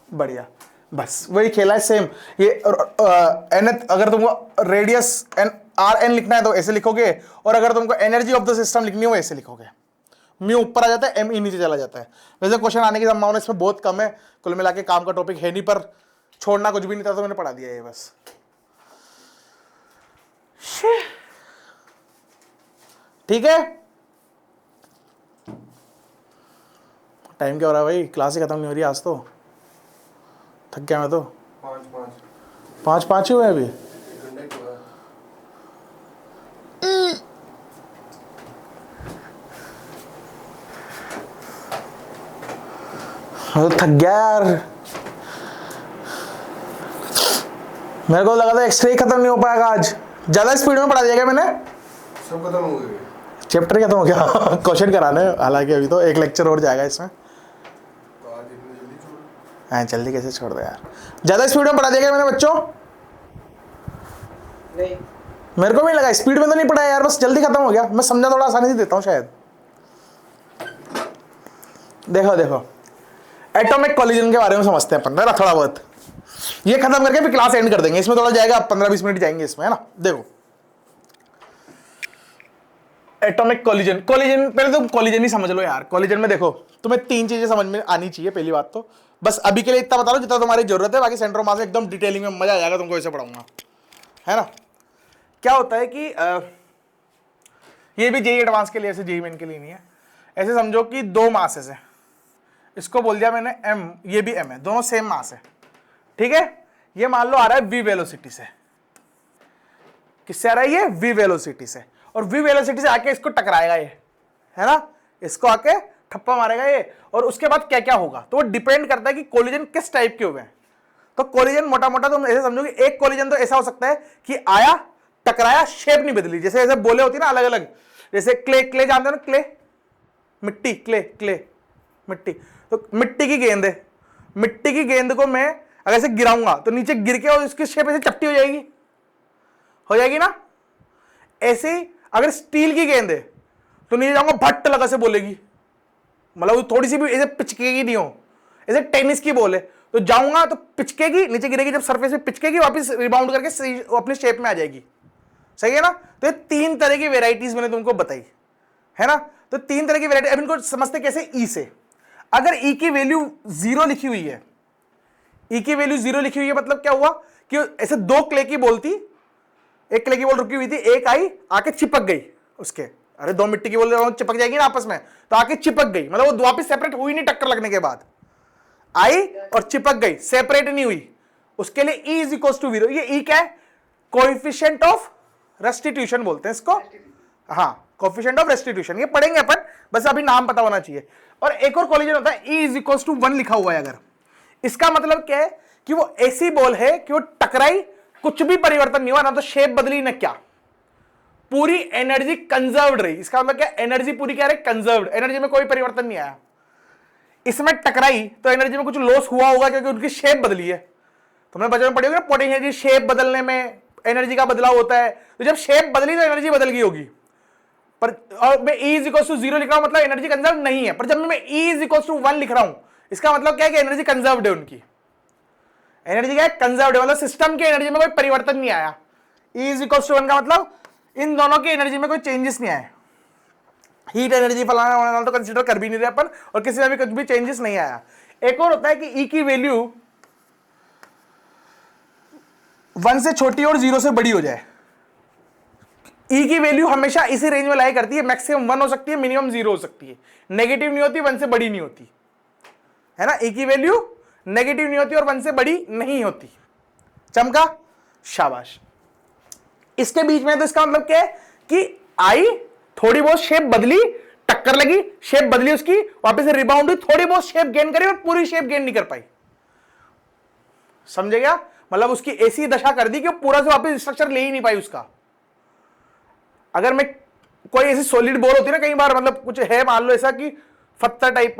बढ़िया, बस वही खेला है सेम। ये nth अगर तुमको रेडियस rn लिखना है तो ऐसे लिखोगे, और अगर तुमको एनर्जी ऑफ द सिस्टम लिखनी हो ऐसे लिखोगे। म्यू ऊपर आ जाता है, m नीचे चला जाता है। वैसे क्वेश्चन आने की संभावना इसमें बहुत कम है, कुल मिला के काम का टॉपिक है नहीं, पर छोड़ना कुछ भी नहीं था तो मैंने पढ़ा दिया ये बस। ठीक है, टाइम क्या हो रहा है भाई, क्लास ही खत्म नहीं हो रही आज तो, थक गया मैं तो। 5 ही हुए अभी। मैं तो थक गया यार, मेरे को लगा था एक्स्ट्रा ही खत्म नहीं हो पाएगा आज, ज्यादा स्पीड में पढ़ा दिया क्या मैंने? सब खत्म हो गए, चैप्टर खत्म हो गया। क्वेश्चन कराने, हालांकि अभी तो एक लेक्चर और जाएगा इसमें। तो आज इतनी जल्दी छोड़? हाँ जल्दी कैसे छोड़ दे यार, ज्यादा स्पीड में पढ़ा दिया क्या मैंने बच्चों? नहीं, मेरे को भी लगा स्पीड में तो नहीं पढ़ाया यार, बस जल्दी खत्म हो गया। मैं समझा थोड़ा आसानी से देता हूँ शायद। देखो देखो, एटॉमिक कॉलिजन के बारे में समझते हैं अपन ना थोड़ा बहुत, ये खत्म करके फिर क्लास एंड कर देंगे। इसमें थोड़ा जाएगा, 15-20 मिनट जाएंगे इसमें, है ना। देखो एटॉमिक कॉलिजन, पहले तुम कॉलिजन ही समझ लो यार। कॉलिजन में देखो तुम्हें 3 चीजें समझ में आनी चाहिए। पहली बात तो बस अभी के लिए इतना बता लो जितना तुम्हारी जरूरत है, बाकी सेंटर मास एकदम डिटेलिंग में मजा आ जाएगा तुमको, ऐसे पढ़ाऊंगा, है ना। क्या होता है कि ये भी जेई एडवांस के लिए, ऐसे जेई मेन के लिए नहीं है। ऐसे समझो कि 2 मासेस है, इसको बोल दिया मैंने m, ये भी m है, दोनों सेम मास है, ठीक है। ये मान लो आ रहा है v वेलोसिटी से, किससे आ रहा है ये? v वेलोसिटी से, और v वेलोसिटी से आके इसको टकराएगा ये, है ना, इसको आके ठप्पा मारेगा ये, और उसके बाद क्या क्या होगा तो वो डिपेंड करता है कि कोलिजन किस टाइप के हुए हैं। तो कोलिजन मोटा मोटा तुम ऐसे समझो कि एक कोलिजन तो ऐसा हो सकता है कि आया, टकराया, शेप नहीं बदली, जैसे ऐसे बोले होती है ना अलग अलग, जैसे क्ले जानते हो ना, क्ले मिट्टी, क्ले मिट्टी, तो मिट्टी की गेंद है, मिट्टी की गेंद को मैं अगर ऐसे गिराऊंगा तो नीचे गिर के और उसकी शेप ऐसे चपटी हो जाएगी ना। ऐसे ही अगर स्टील की गेंद है तो नीचे जाऊंगा भट्ट लगा से बोलेगी, मतलब थोड़ी सी भी ऐसे पिचकेगी नहीं हो। ऐसे टेनिस की बॉल है तो जाऊंगा तो पिचकेगी, नीचे गिरेगी, जब सरफेस पे पिचकेगी वापस रिबाउंड करके अपनी शेप में आ जाएगी, सही है ना। तो ये 3 तरह की वेराइटीज मैंने तुमको बताई, है ना। तो 3 तरह की वेराइटी, अब इनको समझते कैसे, ई से। अगर ई की वैल्यू 0 लिखी हुई है, ई की वैल्यू 0 लिखी हुई है, मतलब क्या हुआ कि ऐसे 2 क्ले की बॉल थी, एक क्ले की बॉल रुकी हुई थी, एक आई आके चिपक गई उसके, अरे 2 मिट्टी की बॉल चिपक जाएगी ना आपस में, तो आके चिपक गई, मतलब वो वापस सेपरेट हुई नहीं, टक्कर लगने के बाद आई और चिपक गई, सेपरेट नहीं हुई, उसके लिए ई इज इक्वल टू 0। ये ई क्या है? कोएफिशिएंट ऑफ रेस्टिट्यूशन बोलते हैं इसको, हाँ कोएफिशिएंट ऑफ रेस्टिट्यूशन, ये पढ़ेंगे अपन, बस अभी नाम पता होना चाहिए। और एक और कोलिजन होता है ई इज इक्वल टू 1 लिखा हुआ है अगर, इसका मतलब क्या है कि वो ऐसी बॉल है कि वो टकराई, कुछ भी परिवर्तन नहीं हुआ, ना तो शेप बदली ना क्या, पूरी एनर्जी कंजर्व्ड रही। इसका मतलब क्या? एनर्जी पूरी क्या रही? कंजर्व्ड, एनर्जी में कोई परिवर्तन नहीं आया। इसमें टकराई तो एनर्जी में कुछ लॉस हुआ होगा क्योंकि उनकी शेप बदली है। तुमने बचपन में पढ़ी होगी ना, पोटेंशियल की शेप बदलने में एनर्जी का बदलाव होता है, तो जब शेप बदली तो एनर्जी बदल गई होगी। पर और मैं E इज इक्वल टू 0 लिख रहा हूं मतलब एनर्जी कंजर्व नहीं है, पर जब मैं E इज इक्वल टू 1 लिख रहा हूं इसका मतलब क्या है कि एनर्जी कंजर्व्ड है, उनकी एनर्जी क्या है? कंजर्व्ड है, मतलब सिस्टम की एनर्जी में कोई परिवर्तन नहीं आया। E इज इक्वल टू 1 का मतलब इन दोनों की एनर्जी में कोई चेंजेस नहीं आए, हीट एनर्जी फलाना वाला तो कंसीडर कर भी नहीं रहे अपन, और किसी में भी कुछ भी चेंजेस नहीं आया। एक और होता है कि E की वैल्यू 1 से छोटी और 0 से बड़ी हो जाए। E की वैल्यू हमेशा इसी रेंज में लाई करती है, मैक्सिमम 1 हो सकती है, मिनिमम 0 हो सकती है, नेगेटिव नहीं होती, 1 से बड़ी नहीं होती, है ना। E की वैल्यू नेगेटिव नहीं होती और 1 से बड़ी नहीं होती। चमका, शाबाश। इसके बीच में तो इसका मतलब क्या है कि आई थोड़ी बहुत शेप बदली, टक्कर लगी, शेप बदली उसकी, वापस से रिबाउंड हुई, थोड़ी बहुत शेप गेन करी और पूरी शेप गेन नहीं कर पाई। समझे क्या? मतलब उसकी ऐसी दशा कर दी कि पूरा से वापस स्ट्रक्चर ले ही नहीं पाई उसका। अगर मैं कोई ऐसी सॉलिड बॉल होती है ना, कई बार मतलब कुछ है, मान लो ऐसा कि पत्थर टाइप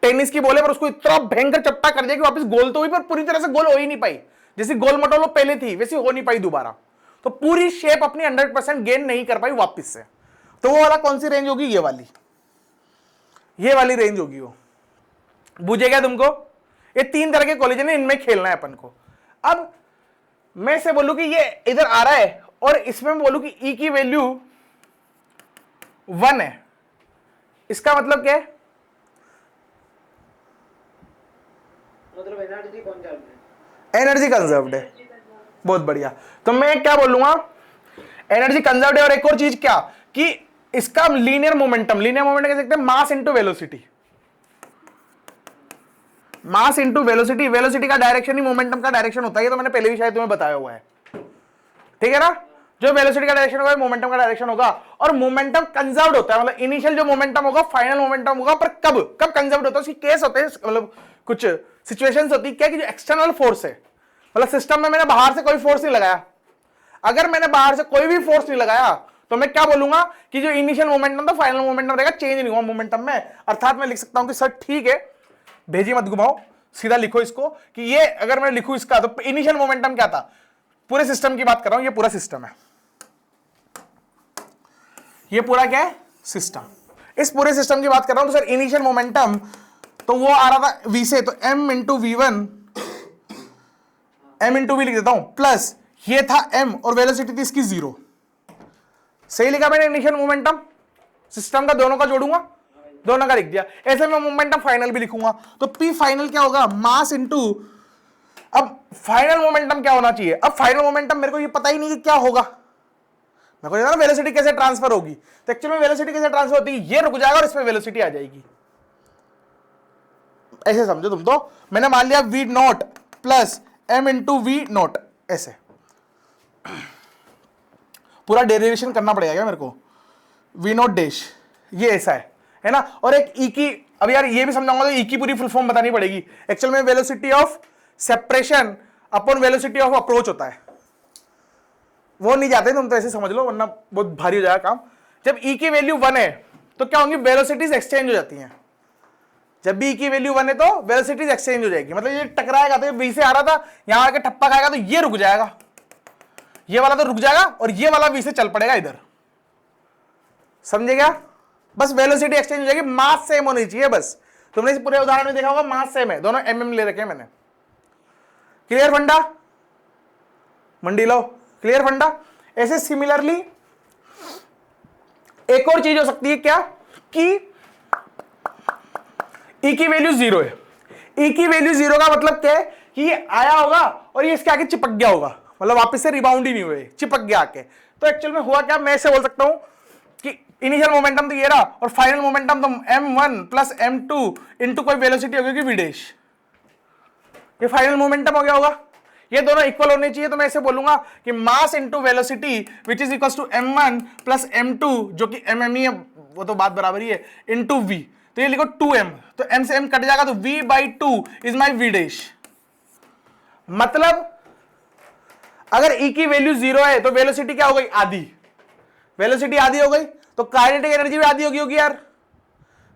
टेनिस की बॉल है, पर उसको इतना भयंकर चपटा कर दिया कि वापस गोल तो हुई पर पूरी तरह से गोल हो ही नहीं पाई। जैसी गोल मटोलो पहले थी वैसी हो नहीं पाई दोबारा, तो पूरी शेप अपनी 100% गेन नहीं कर पाई वापस से। तो वो वाला कौन सी रेंज होगी? ये वाली रेंज होगी वो। बुझेगा तुमको? ये 3 तरह के कॉलिजन है, इनमें खेलना है अपन को। अब मैं से बोलूं कि ये इधर आ रहा है और इसमें मैं बोलूं कि E की वैल्यू 1 है, इसका मतलब क्या है? मतलब एनर्जी कौन जाता है? एनर्जी कंजर्व्ड है। बहुत बढ़िया। तो मैं क्या बोलूंगा? एनर्जी कंजर्व्ड है। और एक और चीज क्या कि इसका लीनियर मोमेंटम कह सकते हैं मास इंटू वेलोसिटी। मास इंटू वेलोसिटी, वेलोसिटी का डायरेक्शन ही मोमेंटम का डायरेक्शन होता है, ये तो मैंने पहले भी शायद तुम्हें बताया हुआ है, ठीक है ना। जो वेलोसिटी का डायरेक्शन होगा मोमेंटम का डायरेक्शन होगा, और मोमेंटम कंजर्व्ड होता है, मतलब इनिशियल जो मोमेंटम होगा फाइनल मोमेंटम होगा, पर कब कंजर्व्ड होता है उसकी केस होते हैं, मतलब कुछ सिचुएशंस होती है क्या कि जो एक्सटर्नल फोर्स है, मतलब सिस्टम में मैंने बाहर से कोई फोर्स नहीं लगाया, अगर मैंने बाहर से कोई भी फोर्स नहीं लगाया तो मैं क्या बोलूंगा कि जो इनिशियल मोमेंटम था फाइनल मोमेंटम रहेगा, चेंज नहीं हुआ मोमेंटम में। अर्थात मैं लिख सकता हूं कि सर ठीक है, भेजी मत घुमाओ, सीधा लिखो इसको कि ये अगर मैं लिखूं इसका तो इनिशियल मोमेंटम क्या था, पूरे सिस्टम की बात कर रहा हूं, ये पूरा सिस्टम है, ये पूरा क्या है सिस्टम, इस पूरे सिस्टम की बात कर रहा हूं। तो सर इनिशियल मोमेंटम तो वो आ रहा था v से, तो m into v1, m into v लिख देता हूं, प्लस ये था m और वेलोसिटी थी इसकी 0। सही लिखा मैंने इनिशियल मोमेंटम सिस्टम का, दोनों का जोड़ूंगा, दोनों का लिख दिया। ऐसे मैं मोमेंटम फाइनल भी लिखूंगा, तो p फाइनल क्या होगा मास इंटू, अब फाइनल मोमेंटम क्या होना चाहिए, अब फाइनल मोमेंटम मेरे को ये पता ही नहीं कि क्या होगा, मेरे को ना वेलोसिटी कैसे ट्रांसफर होगी, तो एक्चुअली में वेलोसिटी कैसे ट्रांसफर होती है, ये रुक जाएगा और इसमें वेलोसिटी आ जाएगी। ऐसे समझो तुम, तो मैंने मान लिया v not plus m into V not, ऐसे पूरा डेरिवेशन करना पड़ेगा क्या मेरे को, v नॉट डैश, ये ऐसा है ना। और एक e की, अब यार ये भी समझाऊंगा तो e की पूरी फुल फॉर्म बतानी पड़ेगी। एक्चुअल में velocity of separation upon velocity of approach होता है, वो नहीं जाते तुम तो ऐसे समझ लो, वरना बहुत भारी हो जाएगा काम। जब e की वैल्यू 1 है तो क्या होंगी, वेलोसिटीज एक्सचेंज हो जाती हैं। जब b की वैल्यू 1 है तो वेलोसिटीज एक्सचेंज हो जाएगी, मतलब ये टकराएगा तो v से आ रहा था, यहां आके ठप्पा खाएगा तो ये रुक जाएगा, ये वाला तो रुक जाएगा और ये वाला v से चल पड़ेगा इधर, समझे क्या। बस वेलोसिटी एक्सचेंज हो जाएगी, मास सेम होनी चाहिए बस। तुमने इस पूरे उदाहरण में देखा होगा मास सेम है, दोनों mm ले रखे हैं मैंने। क्लियर फंडा, मंडी लो, क्लियर फंडा। ऐसे सिमिलरली एक और चीज हो सकती है क्या कि E की वैल्यू 0 है, E की वैल्यू 0 का मतलब क्या है कि ये आया होगा और ये इसके आगे चिपक गया होगा, मतलब वापस से रिबाउंड ही नहीं हुए, चिपक गया आके। तो एक्चुअल में हुआ क्या, मैं ऐसे बोल सकता हूं कि इनिशियल मोमेंटम तो ये रहा और फाइनल मोमेंटम तो m1 प्लस m2 इंटू कोई वेलोसिटी होगी v डैश, ये फाइनल मोमेंटम हो गया होगा। ये दोनों इक्वल होने चाहिए, तो मैं ऐसे बोलूंगा कि mass into velocity which is equal to m1 plus m2, जो कि mm ही है, वो तो बात बराबर ही है, इंटू v, तो ये लिखो 2m, तो m से m कट जाएगा तो v by 2 is my v dash. मतलब अगर e की वैल्यू 0 है तो वेलोसिटी क्या हो गई, आधी, वेलोसिटी आधी हो गई, तो काइनेटिक एनर्जी भी आधी होगी यार।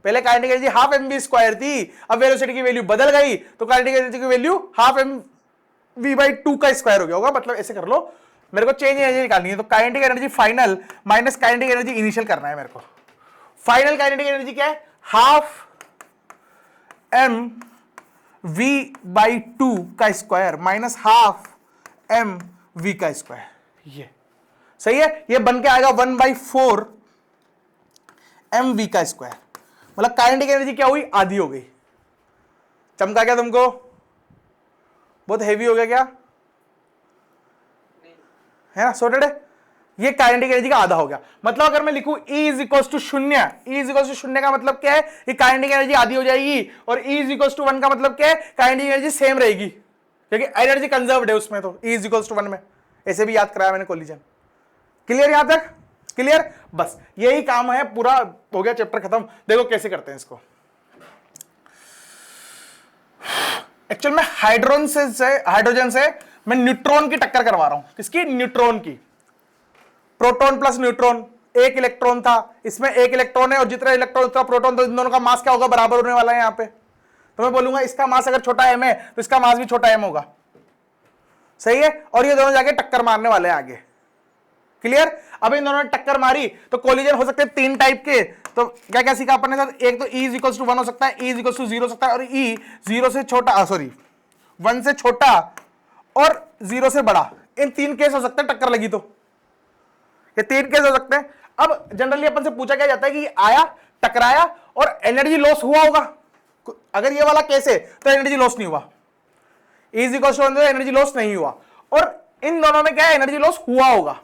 पहले kinetic energy half mv square थी, अब वेलोसिटी की वैल्यू बदल गई तो काइनेटिक एनर्जी की वैल्यू हाफ mv बाई 2 का स्क्वायर हो गया होगा। मतलब ऐसे कर लो, मेरे को चेंज एनर्जी निकालनी है, तो kinetic energy final minus kinetic energy initial करना है मेरे को। फाइनल काइनेटिक एनर्जी क्या है, हाफ mv बाई 2 का स्क्वायर माइनस हाफ mv का स्क्वायर, ये सही है, ये बन के आएगा 1/4 mv का स्क्वायर। मतलब काइनेटिक एनर्जी क्या हुई, आधी हो गई। चमका क्या तुमको, बहुत हेवी हो गया क्या, है ना, सॉर्टेड है। ये काइनेटिक एनर्जी का आधा हो गया। मतलब अगर मैं लिखूं E is equal to 0, E is equal to 0 का मतलब क्या है, ये काइनेटिक एनर्जी आधी हो जाएगी, और E इज इक्वल टू 1 का मतलब क्या है, काइनेटिक एनर्जी सेम रहेगी, क्योंकि एनर्जी कंजर्व्ड है उसमें, तो E इज इक्वल टू 1 में। ऐसे भी याद कराया मैंने कोलिजन। क्लियर यहां तक, क्लियर, बस यही काम है, पूरा हो गया, चैप्टर खत्म। देखो कैसे करते हैं इसको। एक्चुअल में हाइड्रोजन से मैं न्यूट्रॉन की टक्कर करवा रहा हूं। किसकी, न्यूट्रॉन की। प्रोटॉन प्लस न्यूट्रॉन, एक इलेक्ट्रॉन था, इसमें एक इलेक्ट्रॉन है, और जितना इलेक्ट्रॉन उतना प्रोटॉन, तो इन दोनों का मास क्या होगा, बराबर होने वाला है। यहां पे तो मैं बोलूंगा इसका मास अगर छोटा m है तो इसका मास भी छोटा m होगा, सही है। और ये दोनों जाके टक्कर मारने वाले हैं आगे। क्लियर। अब इन दोनों ने टक्कर मारी तो कोलिजन हो सकते हैं 3 टाइप के। तो क्या क्या सीखा अपन ने सर, एक तो E इज इक्वल टू 1 हो सकता है, E इज इक्वल टू 0 हो सकता है, और E 0 से छोटा, सॉरी 1 से छोटा और 0 से बड़ा। इन 3 केस हो सकते हैं टक्कर लगी तो, ये 3 केस हो सकते हैं। अब जनरली अपन से पूछा क्या जाता है कि आया, टकराया और एनर्जी लॉस हुआ होगा। अगर ये वाला केस है तो एनर्जी लॉस नहीं हुआ, E is equal to 1 energy loss नहीं हुआ। और इन दोनों में क्या है, एनर्जी लॉस हुआ होगा,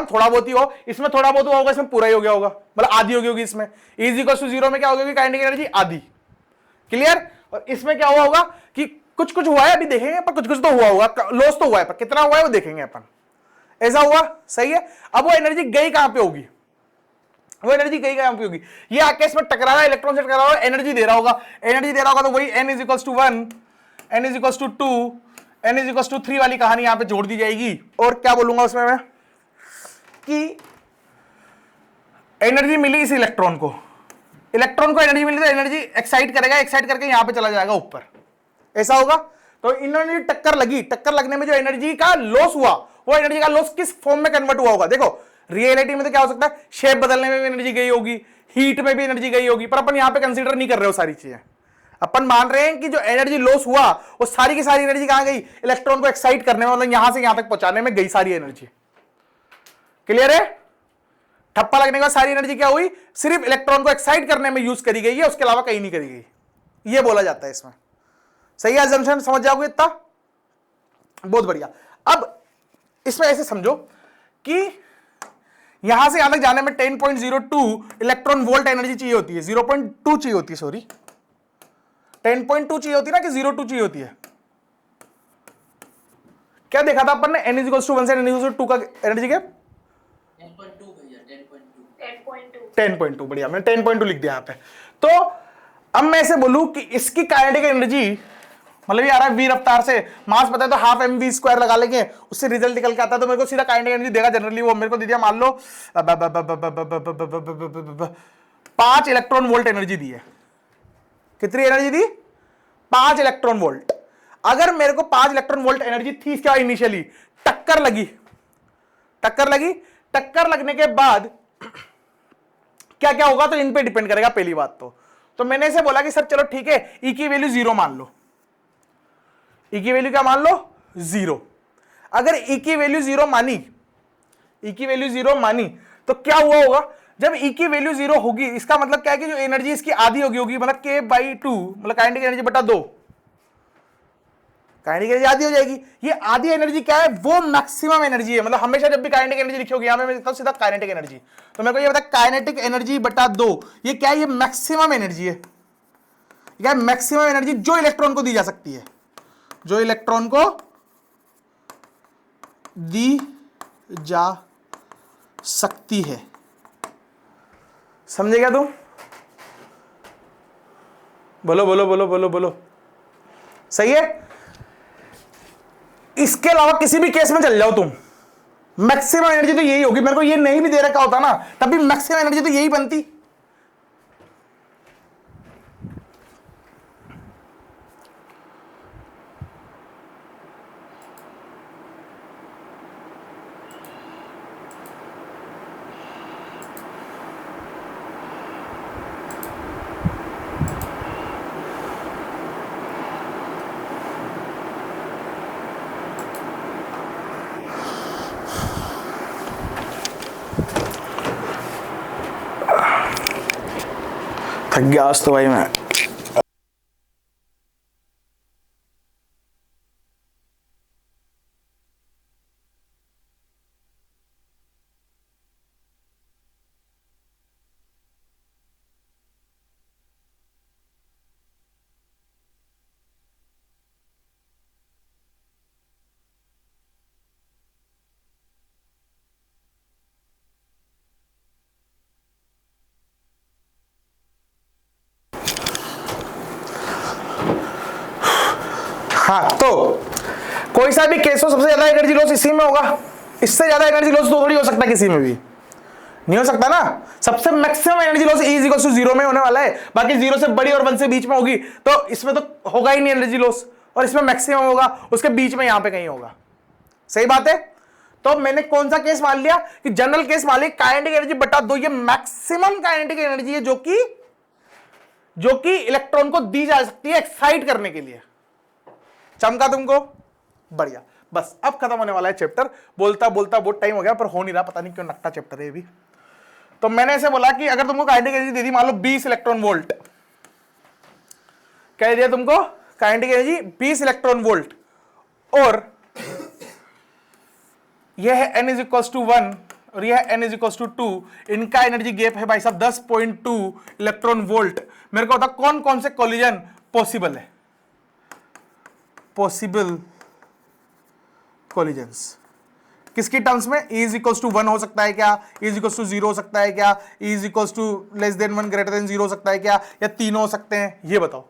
थोड़ा बहुत ही हो, इसमें थोड़ा बहुत हुआ होगा, इसमें पूरा ही हो गया होगा, मतलब आधी हो गई होगी इसमें। E इज इक्वल टू 0 में क्या हो गया, काइनेटिक एनर्जी आधी। क्लियर। और इसमें क्या हुआ होगा कि कुछ कुछ हुआ है, अभी देखेंगे, पर कुछ कुछ तो हुआ होगा, लॉस तो हुआ है, पर कितना हुआ है वो देखेंगे अपन। ऐसा हुआ, सही है। अब वो एनर्जी गई कहां पे होगी, वो एनर्जी गई कहां पे होगी, ये आके इसमें टकरा रहा है, इलेक्ट्रॉन से टकरा रहा है, एनर्जी दे रहा होगा, एनर्जी दे रहा होगा, तो वही n is equal to 1, n is equal to 2, n is equal to 3 वाली कहानी यहां पे जोड़ दी जाएगी। और क्या बोलूंगा उसमें मैं कि एनर्जी मिली इस इलेक्ट्रॉन को एनर्जी मिली, तो एनर्जी एक्साइट करेगा, एक्साइट करके यहां पे चला जाएगा ऊपर, ऐसा होगा। तो इन्होंने टक्कर लगी, टक्कर लगने में जो एनर्जी का लॉस हुआ, वो एनर्जी का लॉस किस फॉर्म में कन्वर्ट हुआ होगा। देखो रियलिटी में तो क्या हो सकता है, शेप बदलने में भी एनर्जी गई होगी, हीट में भी एनर्जी गई होगी, पर अपन यहां पे कंसीडर नहीं कर रहे हो सारी चीजें। अपन मान रहे हैं कि जो एनर्जी लॉस हुआ वो सारी की सारी एनर्जी कहां गई, इलेक्ट्रॉन को एक्साइट करने में, मतलब यहां से यहां तक पहुंचाने में गई सारी एनर्जी। क्लियर है। ठप्पा लगने के बाद सारी एनर्जी क्या हुई, सिर्फ इलेक्ट्रॉन को एक्साइट करने में यूज करी गई है, उसके अलावा कहीं नहीं करी गई, ये बोला जाता है इसमें। सही है, अजम्पशन समझ जाओगे इतना, बहुत बढ़िया। अब इसमें ऐसे समझो कि यहां से यहां तक जाने में 10.02 इलेक्ट्रॉन वोल्ट एनर्जी चाहिए होती है, 0.2 चाहिए होती है, सॉरी 10.2 चाहिए होती है ना, कि 0.2 चाहिए होती है। क्या देखा था अपन ने, n इज इक्वल टू 1 से n इज इक्वल टू 2 का एनर्जी गैप 10.2 भैया, 10.2। 10.2 बढ़िया, मैंने 10.2 लिख दिया यहां पे। तो अब मैं ऐसे बोलूं कि इसकी काइनेटिक एनर्जी, मतलब ये आ रहा है v रफ्तार से, मास पता है तो हाफ mv स्क्वायर लगा लेंगे, उससे रिजल्ट निकल के आता है, तो मेरे को सीधा काइनेटिक एनर्जी देगा। जनरली वो मेरे को दे दिया, मान लो 5 इलेक्ट्रॉन वोल्ट एनर्जी दी है। कितनी एनर्जी दी, 5 इलेक्ट्रॉन वोल्ट। अगर मेरे को 5 इलेक्ट्रॉन वोल्ट एनर्जी थी इसके बाद, इनिशियली टक्कर लगी, टक्कर लगने के बाद क्या क्या होगा, तो इन पे डिपेंड करेगा पहली बात तो मैंने इसे बोला कि सर चलो ठीक है, E की वैल्यू 0 मान लो, E की वैल्यू क्या मान लो, 0। अगर E की वैल्यू 0 मानी, E की वैल्यू 0 मानी, तो क्या हुआ होगा, जब E की वैल्यू 0 होगी, इसका मतलब क्या है कि जो एनर्जी इसकी आधी होगी, मतलब K/2, मतलब काइनेटिक एनर्जी बटा 2, काइनेटिक एनर्जी आधी हो जाएगी। ये आधी एनर्जी क्या है, वो मैक्सिमम एनर्जी है। मतलब हमेशा जब भी काइनेटिक एनर्जी लिखी होगी, यहां पे मैं लिखता हूं सीधा काइनेटिक एनर्जी, तो मेरे को ये पता है काइनेटिक एनर्जी बटा 2, ये क्या है, ये मैक्सिमम एनर्जी है। क्या मैक्सिमम एनर्जी जो इलेक्ट्रॉन को दी जा सकती है, जो इलेक्ट्रॉन को दी जा सकती है। समझे क्या तुम, बोलो बोलो बोलो बोलो बोलो, सही है। इसके अलावा किसी भी केस में चल जाओ तुम, मैक्सिमम एनर्जी तो यही होगी। मेरे को ये नहीं भी दे रखा होता ना, तब भी मैक्सिमम एनर्जी तो यही बनती। थक गया आज तो भाई मैं। हाँ, तो कोई सा भी केस हो, सबसे ज्यादा एनर्जी लॉस इसी में होगा। इससे ज्यादा एनर्जी लॉस तो थोड़ी हो सकता है, किसी में भी नहीं हो सकता ना। सबसे maximum energy loss is equal to 0 में होने वाला है, बाकी 0 से बड़ी और 1 से बीच में होगी, तो इसमें तो होगा ही नहीं एनर्जी लॉस, और इसमें मैक्सिमम होगा, उसके बीच में यहां पे कहीं होगा। सही बात है। तो मैंने कौन सा केस मान लिया कि जनरल केस मान लिया, काइनेटिक एनर्जी बटा 2 ये मैक्सिमम काइनेटिक एनर्जी है जो कि इलेक्ट्रॉन को दी जा सकती है एक्साइट करने के लिए। चमका तुमको? बढ़िया। बस अब खत्म होने वाला है चैप्टर। बोलता बोलता बहुत टाइम हो गया, पर हो नहीं रहा, पता नहीं क्यों, नक्का चैप्टर है ये भी। तो मैंने ऐसे बोला कि अगर तुमको काइनेटिक एनर्जी दे दी, मान लो 20 इलेक्ट्रॉन वोल्ट, कह दिया तुमको काइनेटिक एनर्जी 20 इलेक्ट्रॉन वोल्ट, और यह है n इज इक्वल टू 1 और यह n इज इक्वल टू 2, इनका एनर्जी गैप है भाई साहब 10.2 इलेक्ट्रॉन वोल्ट। मेरे को बता कौन कौन से कोलिजन पॉसिबल है, पॉसिबल कोलिजन्स किसकी टर्म्स में? E इज इक्वल टू 1 हो सकता है क्या, E इज इक्वल टू 0 हो सकता है क्या, E is equal to less than 1 greater than 0 हो सकता है क्या, या तीनों हो सकते हैं? ये बताओ,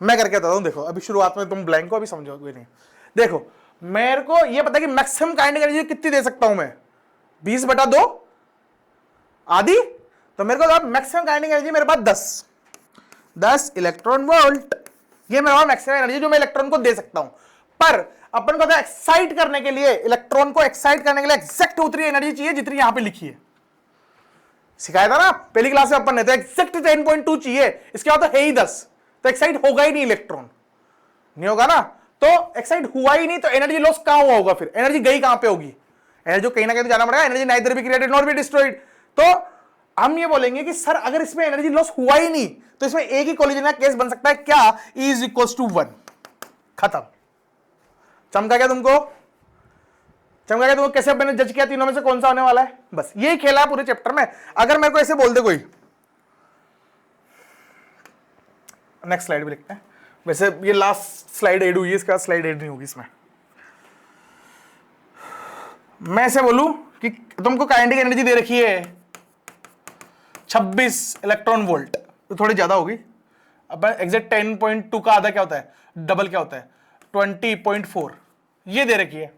मैं करके बताता हूं। देखो अभी शुरुआत में तुम ब्लैंक हो, अभी समझोगे नहीं। देखो मेरे को ये पता है कि मैक्सिमम काइनेटिक एनर्जी कितनी दे सकता हूं मैं, 20/2 आधी। तो मेरे को मैक्सिमम काइनेटिक एनर्जी मेरे पास 10 इलेक्ट्रॉन वोल्ट, ये मेरा मैक्सिमम एनर्जी जो मैं इलेक्ट्रॉन को दे सकता हूं। पर अपन को एक्साइट करने के लिए, इलेक्ट्रॉन को एक्साइट करने के लिए एग्जैक्ट उतनी एनर्जी चाहिए जितनी यहां पे लिखी है। सिखाया था ना पहली क्लास में अपन ने, तो एग्जैक्ट 10.2 चाहिए, इसके बाद तो है ही 10, तो एक्साइट होगा ही नहीं इलेक्ट्रॉन, नहीं होगा ना। तो एक्साइट हुआ ही नहीं, तो एनर्जी लॉस कहां हुआ होगा? फिर एनर्जी गई कहां पे होगी? एनर्जी कहीं ना कहीं तो जाना पड़ेगा। Energy neither be created not be destroyed. तो हम ये बोलेंगे कि सर अगर इसमें एनर्जी लॉस हुआ ही नहीं, तो इसमें एक ही कोलिजन का केस बन सकता है क्या, E इज इक्वल टू 1। खत्म। चमका क्या तुमको? चमका क्या तुमको? कैसे मैंने जज किया तीनों में से कौन सा होने वाला है? बस यही खेला है पूरे चैप्टर में। अगर मेरे को ऐसे बोल दे कोई, नेक्स्ट स्लाइड भी लिखते हैं, वैसे ये लास्ट स्लाइड एड हुई है, इसका स्लाइड एड नहीं होगी इसमें। मैं ऐसे बोलूं कि तुमको काइनेटिक एनर्जी दे रखी है 26 इलेक्ट्रॉन वोल्ट, तो थोड़ी ज्यादा होगी। अब एग्जैक्ट 10.2 का आधा क्या होता है, डबल क्या होता है, 20.4 ये दे रखी है,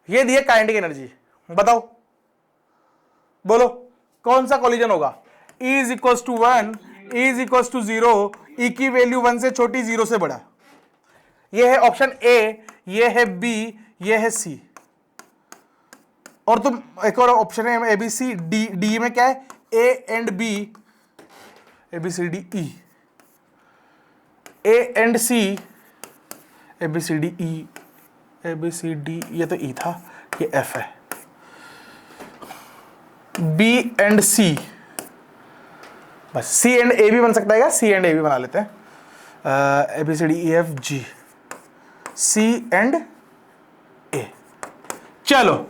ये दी है काइनेटिक एनर्जी। बताओ, बोलो कौन सा कोलिजन होगा? E is equal to 1, E is equal to 0, E की वैल्यू 1 से छोटी, 0 से बड़ा। ये है ऑप्शन ए, ये है बी, ये है सी, और तुम एक और ऑप्शन है A B C D. D में क्या है? A and B, A B C D E, A and C, A B C D E, A B C D, ये तो ई था, ये एफ है। बी एंड सी, बस सी एंड ए भी बन सकता है क्या? सी एंड ए भी बना लेते हैं, A B C D E F G, C and A. चलो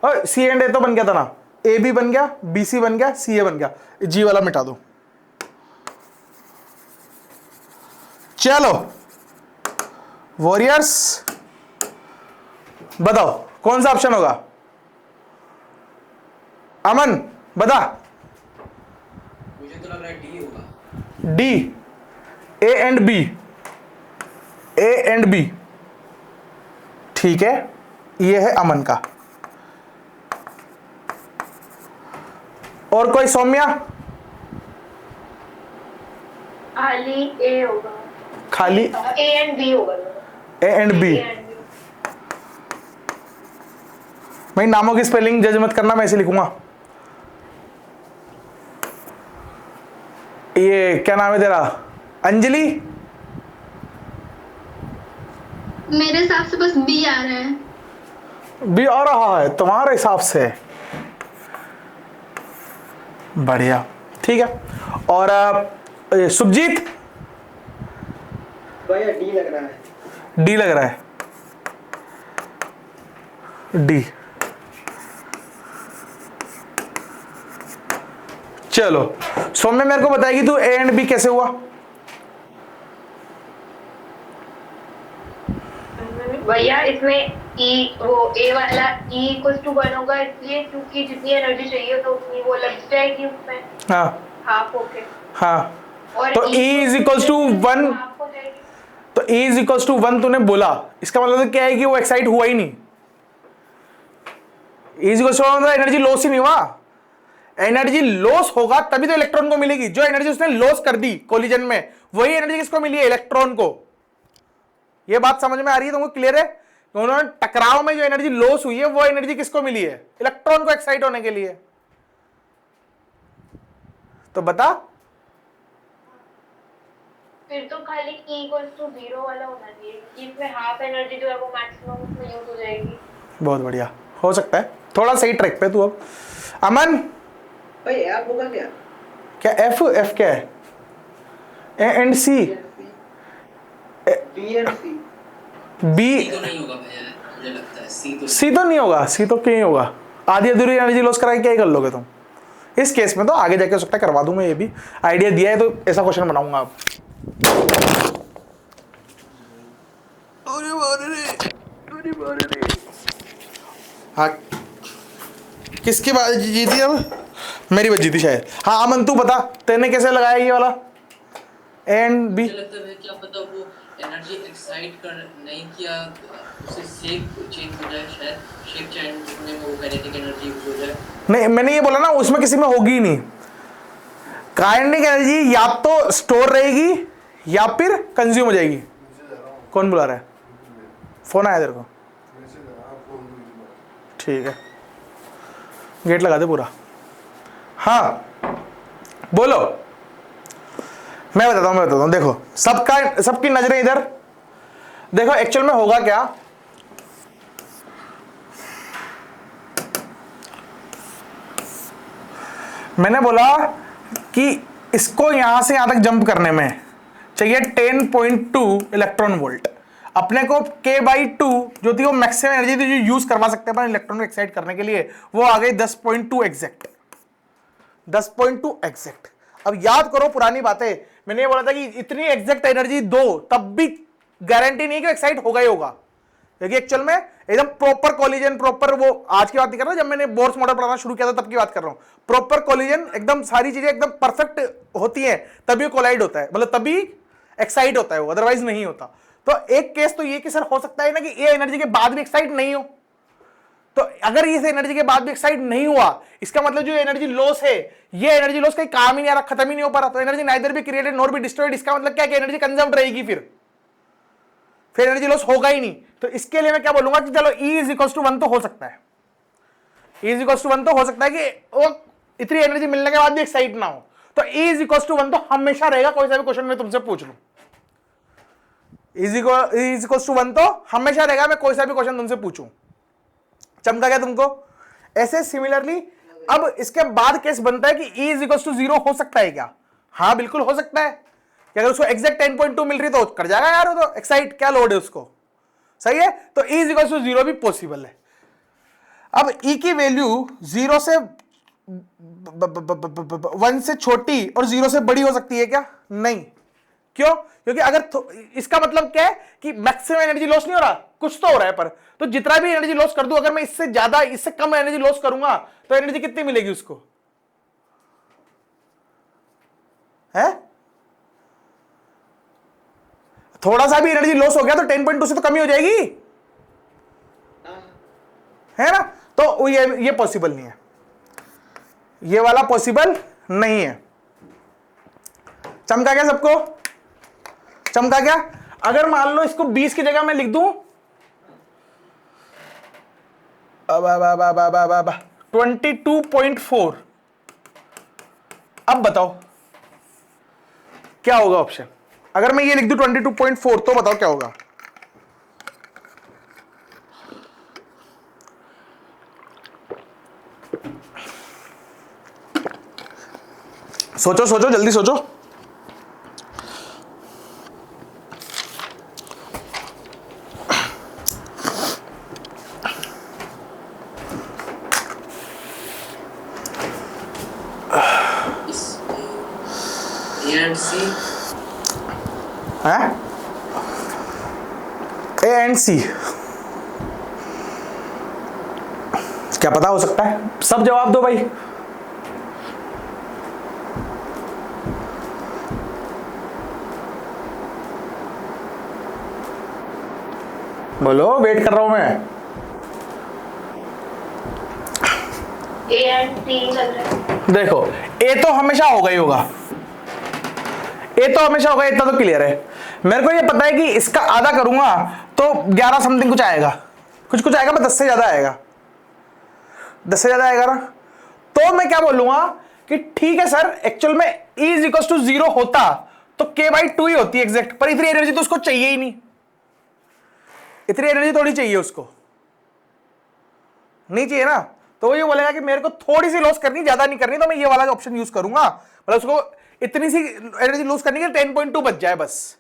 और सी एंड ए तो बन गया था ना, ए बी बन गया, बी सी बन गया, सी ए बन गया, जी वाला मिटा दो। चलो वॉरियर्स बताओ कौन सा ऑप्शन होगा? अमन बता। मुझे तो लग रहा है डी होगा। D, A and B, A and B, ठीक है, ये है अमन का। और कोई? सौम्या? खाली ए होगा, खाली ए एंड बी होगा, ए एंड बी। भाई नामों की स्पेलिंग जज मत करना, मैं ऐसे लिखूंगा। ये क्या नाम है तेरा? अंजलि? मेरे हिसाब से बस बी आ रहा है। बी आ रहा है तुम्हारे हिसाब से? बढ़िया, ठीक। ठीक है। और सुखजीत भैया डी लग रहा है। डी लग रहा है, डी। चलो सौम्य मेरे को बताएगी तू ए एंड बी कैसे हुआ? भैया इसमें ई वो ए वाला ई इक्वल टू 1 होगा, इसलिए क्योंकि जितनी एनर्जी चाहिए तो उतनी वो लग जाएगी उसमें हाँ हाफ होके। हाँ, और तो E is equal to 1, half हो जाएगी। तो E इज इक्वल टू 1 तूने बोला, इसका मतलब क्या है कि वो एक्साइट हुआ ही नहीं। E इज इक्वल टू मतलब एनर्जी लॉस ही नहीं हुआ। एनर्जी लॉस होगा तभी तो इलेक्ट्रॉन को मिलेगी। जो एनर्जी उसने लॉस कर दी कोलिजन में, वही एनर्जी किसको मिली है? इलेक्ट्रॉन को। ये बात समझ में आ रही है तुमको? क्लियर है? उन्होंने टकराव में जो एनर्जी लॉस हुई है वो एनर्जी किसको मिली है? इलेक्ट्रॉन को एक्साइट होने के लिए। तो बता, फिर तो खाली E इक्वल टू 0 वाला होना चाहिए, क्योंकि इसमें हाफ एनर्जी जो है वो मैक्सिमम उसमें यूज हो जाएगी। बहुत बढ़िया, हो सकता है थोड़ा सही ट्रैक पे तू। अब अमन भाई ऐप होगा क्या? क्या एफ? एफ क्या है? A and C, B and C. B C तो नहीं होगा भैया, मुझे लगता है सी तो नहीं होगा। सी तो क्यों होगा? आधी अधूरी एनर्जी लॉस करा के क्या ही कर लोगे तुम? इस केस में तो आगे जाके हो सकता है करवा दूं मैं। ये भी आइडिया दिया है तो ऐसा क्वेश्चन बनाऊंगा अब। हाँ, किसकी बात जीती अब? मेरी बात जीती शायद। हाँ अमन तू बता, तेने कैसे लगाया ये वाला ए एंड बी? मुझे लगता है क्या पता वो एनर्जी एक्साइट कर नहीं किया, उसे शेप चेंज हो जाए, शायद शेप चेंज करने में वो काइनेटिक एनर्जी यूज हो जाए। नहीं, मैंने ये बोला ना उसमें किसी में होगी ही नहीं। काइनेटिक एनर्जी या तो स्टोर रहेगी या फिर कंज्यूम हो जाएगी। कौन बुला रहा है? फोन आया तेरे को? ठीक है, गेट लगा दे पूरा। हाँ बोलो। मैं बताता हूँ देखो, सबकी नजरें इधर देखो। एक्चुअल में होगा क्या, मैंने बोला कि इसको यहां से यहां तक जंप करने में चाहिए 10.2 इलेक्ट्रॉन वोल्ट। अपने को K/2 जो थी वो मैक्सिमम एनर्जी थी जो यूज करवा सकते हैं इलेक्ट्रॉन को एक्साइट करने के लिए, वो आ गई 10.2 एग्जैक्ट। 10.2 एग्जैक्ट। अब याद करो पुरानी बातें, मैंने ये बोला था कि इतनी एग्जैक्ट एनर्जी दो तब भी गारंटी नहीं कि एक्साइट होगा ही होगा, क्योंकि एक्चुअल में एकदम प्रॉपर कोलिजन, प्रॉपर वो आज की बात नहीं कर रहा हूं, जब मैंने बोर्स मॉडल पढ़ाना शुरू किया था तब की बात कर रहा हूं। प्रॉपर कोलिजन एकदम सारी चीजें एकदम परफेक्ट होती हैं तभी कोलाइड होता है, मतलब तभी एक्साइट होता है वो, अदरवाइज नहीं होता। तो एक केस तो ये कि सर हो सकता है ना कि ये एनर्जी के बाद भी एक्साइट नहीं हो। तो अगर इस एनर्जी के बाद भी एक्साइट नहीं हुआ, इसका मतलब जो एनर्जी लॉस है, ये एनर्जी लॉस कहीं काम ही नहीं आ रहा, खत्म ही नहीं हो पा रहा। तो energy neither be created nor be destroyed. इसका मतलब क्या है कि एनर्जी कंजर्व्ड रहेगी, फिर एनर्जी लॉस होगा ही नहीं। तो इसके लिए मैं क्या बोलूंगा कि चलो E इज इक्वल टू 1 तो हो सकता है, E इज इक्वल टू 1 तो हो सकता है कि वो इतनी एनर्जी मिलने के बाद भी एक्साइट ना हो। तो E इज इक्वल टू 1 तो हमेशा रहेगा, कोई सा भी क्वेश्चन मैं तुमसे पूछ लूं। E इज इक्वल टू 1 तो हमेशा रहेगा, मैं कोई सा भी क्वेश्चन तुमसे पूछूं। चमका गया तुमको? ऐसे सिमिलरली अब इसके बाद केस बनता है कि E इज इक्वल टू 0 हो सकता है क्या? हाँ बिल्कुल हो सकता है कि अगर उसको एग्जैक्ट 10.2 मिल रही तो कर जाएगा यार वो तो एक्साइट, क्या लोड है उसको, सही है। तो E इज इक्वल टू 0 भी पॉसिबल है। अब E की वैल्यू 0 से 1 से छोटी और 0 से बड़ी हो सकती है क्या? नहीं। क्यों? क्योंकि अगर इसका मतलब क्या है कि मैक्सिमम एनर्जी लॉस नहीं हो रहा, कुछ तो हो रहा है, पर तो जितना भी एनर्जी लॉस कर दूं, अगर मैं इससे ज्यादा इससे कम एनर्जी लॉस करूंगा तो एनर्जी कितनी मिलेगी उसको? है थोड़ा सा भी एनर्जी लॉस हो गया तो 10.2 से तो कमी हो जाएगी, है ना। तो ये पॉसिबल नहीं है, ये वाला पॉसिबल नहीं है। चमका क्या सबको? चमका क्या? अगर मान लो इसको 20 की जगह मैं लिख दूं 22.4, अब बताओ क्या होगा ऑप्शन? अगर मैं ये लिख दूं 22.4 तो बताओ क्या होगा? सोचो सोचो, जल्दी सोचो। A and C, हैं? ए एंड सी, क्या पता हो सकता है? सब जवाब दो भाई। बोलो, वेट कर रहा हूं मैं। ए एंड सी चल रहा है। देखो, ए तो हमेशा होगा ही होगा, ए तो हमेशा होगा, इतना तो क्लियर है। मेरे को ये पता है कि इसका आधा करूंगा तो 11 समथिंग कुछ आएगा, कुछ आएगा, मैं 10 से ज्यादा आएगा, 10 से ज्यादा आएगा ना। तो मैं क्या बोलूंगा कि ठीक है सर, एक्चुअल में E इज इक्वल टू 0 होता तो K/2 ही होती है एग्जैक्ट, पर इतनी एनर्जी तो उसको चाहिए ही नहीं, इतनी एनर्जी थोड़ी चाहिए उसको, नहीं चाहिए ना। तो वो ये बोलेगा कि मेरे को थोड़ी सी लॉस करनी, ज्यादा नहीं करनी, तो मैं ये वाला ऑप्शन यूज करूंगा, मतलब उसको इतनी सी एनर्जी लूज करनी कि 10.2 बच जाए बस।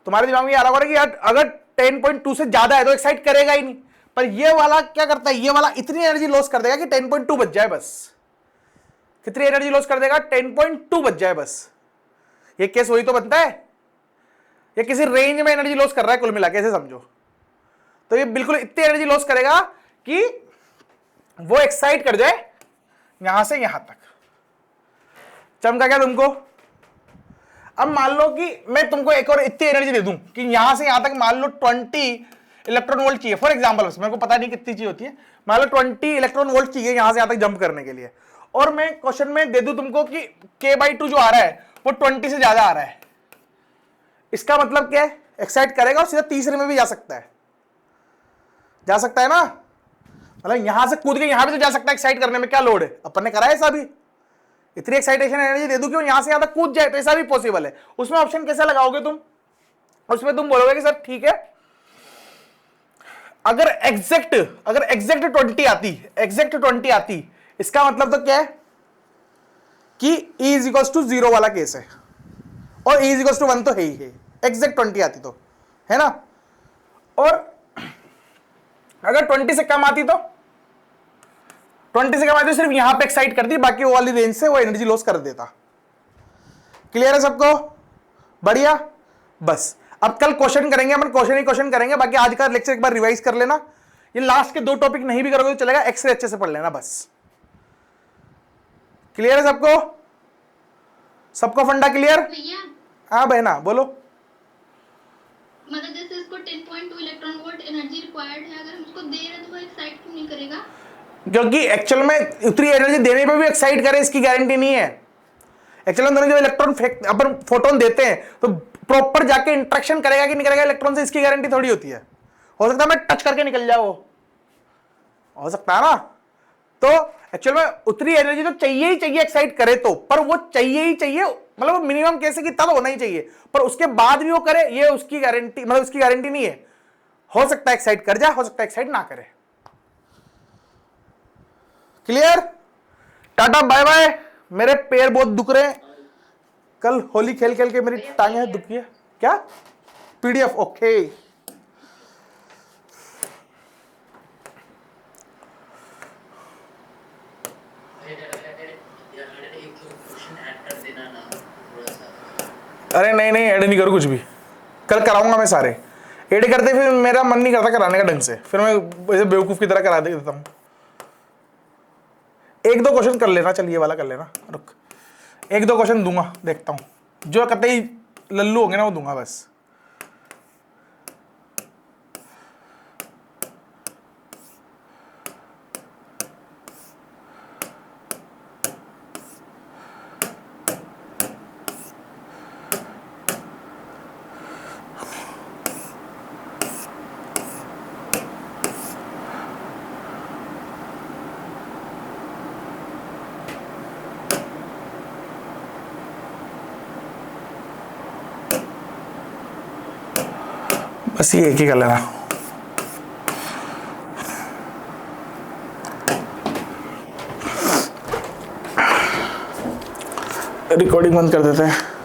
तुम्हारे दिमाग में ये आ रहा होगा कि यार अगर 10.2 से ज्यादा है तो एक्साइट करेगा ही नहीं, पर ये वाला क्या करता है, ये वाला इतनी एनर्जी लॉस कर देगा कि 10.2 बच जाए बस। कितनी एनर्जी लॉस कर देगा? 10.2 बच जाए बस। ये केस वही तो बनता है, ये किसी रेंज में एनर्जी लॉस कर रहा है कुल मिला के, ऐसे समझो। तो ये बिल्कुल इतनी एनर्जी लॉस करेगा कि वो एक्साइट कर जाए यहां से यहां तक। चमका क्या तुमको? अब मान लो कि मैं तुमको एक और इतनी एनर्जी दे दूं कि यहां से यहां तक मान लो 20 इलेक्ट्रॉन वोल्ट चाहिए फॉर एग्जांपल, मेरे को पता नहीं कितनी चाहिए होती है, मान लो 20 इलेक्ट्रॉन वोल्ट चाहिए यहां से यहां तक जंप करने के लिए, और मैं क्वेश्चन में दे दूं तुमको कि K/2 जो आ रहा है वो 20 से ज्यादा आ रहा है। इसका मतलब क्या है? एक्साइट करेगा और सीधा तीसरे में भी जा सकता है, जा सकता है ना, मतलब यहां से कूद के यहां भी तो जा सकता है। एक्साइट करने में क्या लोड है, अपन ने करा है ऐसा भी। इतनी एक्साइटेशन एनर्जी दे दूं कि वो यहां से यहां तक कूद जाए, तो ऐसा भी पॉसिबल है। उसमें ऑप्शन कैसे लगाओगे तुम? उसमें तुम बोलोगे कि सर ठीक है, अगर एग्जैक्ट 20 आती, इसका मतलब तो क्या है कि E इज इक्वल टू 0 वाला केस है, और E इज इक्वल टू 1 तो है ही है, एग्जैक्ट 20 आती तो, है ना। और अगर 20 से कम आती तो, 20 से कम आती तो सिर्फ यहां पे एक्साइट करती, बाकी वो वाली रेंज से वो एनर्जी लॉस कर देता। क्लियर है सबको? बढ़िया। बस अब कल क्वेश्चन करेंगे, अपन क्वेश्चन ही क्वेश्चन करेंगे, बाकी आज का लेक्चर एक बार रिवाइज कर लेना। ये लास्ट के 2 टॉपिक नहीं भी करोगे तो चलेगा, एक्सरे अच्छे से पढ़ लेना बस। क्लियर है सबको? सबको फंडा क्लियर? भैया हाँ बहना बोलो। मतलब जैसे इसको 10.2 इलेक्ट्रॉन वोल्ट एनर्जी रिक्वायर्ड है, अगर हम उसको दे रहे तो वो एक्साइट क्यों नहीं करेगा? क्योंकि एक्चुअल में उतनी एनर्जी देने पे भी एक्साइट करे इसकी गारंटी नहीं है। एक्चुअल में जो इलेक्ट्रॉन अपन फोटोन देते हैं तो प्रॉपर जाके इंटरेक्शन करेगा कि नहीं करेगा इलेक्ट्रॉन से, इसकी गारंटी थोड़ी होती है। हो सकता है मैं टच करके निकल जाओ, हो सकता है ना। तो एक्चुअल में उतनी एनर्जी तो चाहिए ही चाहिए एक्साइट करे तो, पर वो चाहिए ही चाहिए, मतलब मिनिमम कैसे कि तब होना ही चाहिए, पर उसके बाद भी वो करे ये उसकी गारंटी, मतलब उसकी गारंटी नहीं है। हो सकता है एक्साइट कर जाए, हो सकता है एक्साइट ना करे। क्लियर? Tata bye bye. मेरे पैर बहुत दुख रहे हैं, कल होली खेल खेल के मेरी टांगें दुखी है। क्या? PDF okay. अरे नहीं नहीं, ऐड नहीं करो कुछ भी, कल कराऊंगा मैं सारे। ऐड करते फिर मेरा मन नहीं करता कराने का ढंग से, फिर मैं ऐसे बेवकूफ की तरह करा देता हूँ। 1-2 क्वेश्चन कर लेना, चल ये वाला कर लेना, रुक 1-2 क्वेश्चन दूंगा, देखता हूँ जो कतई लल्लू होंगे ना वो दूंगा बस। बस ये एक ही कर लेना। रिकॉर्डिंग बंद कर देते हैं।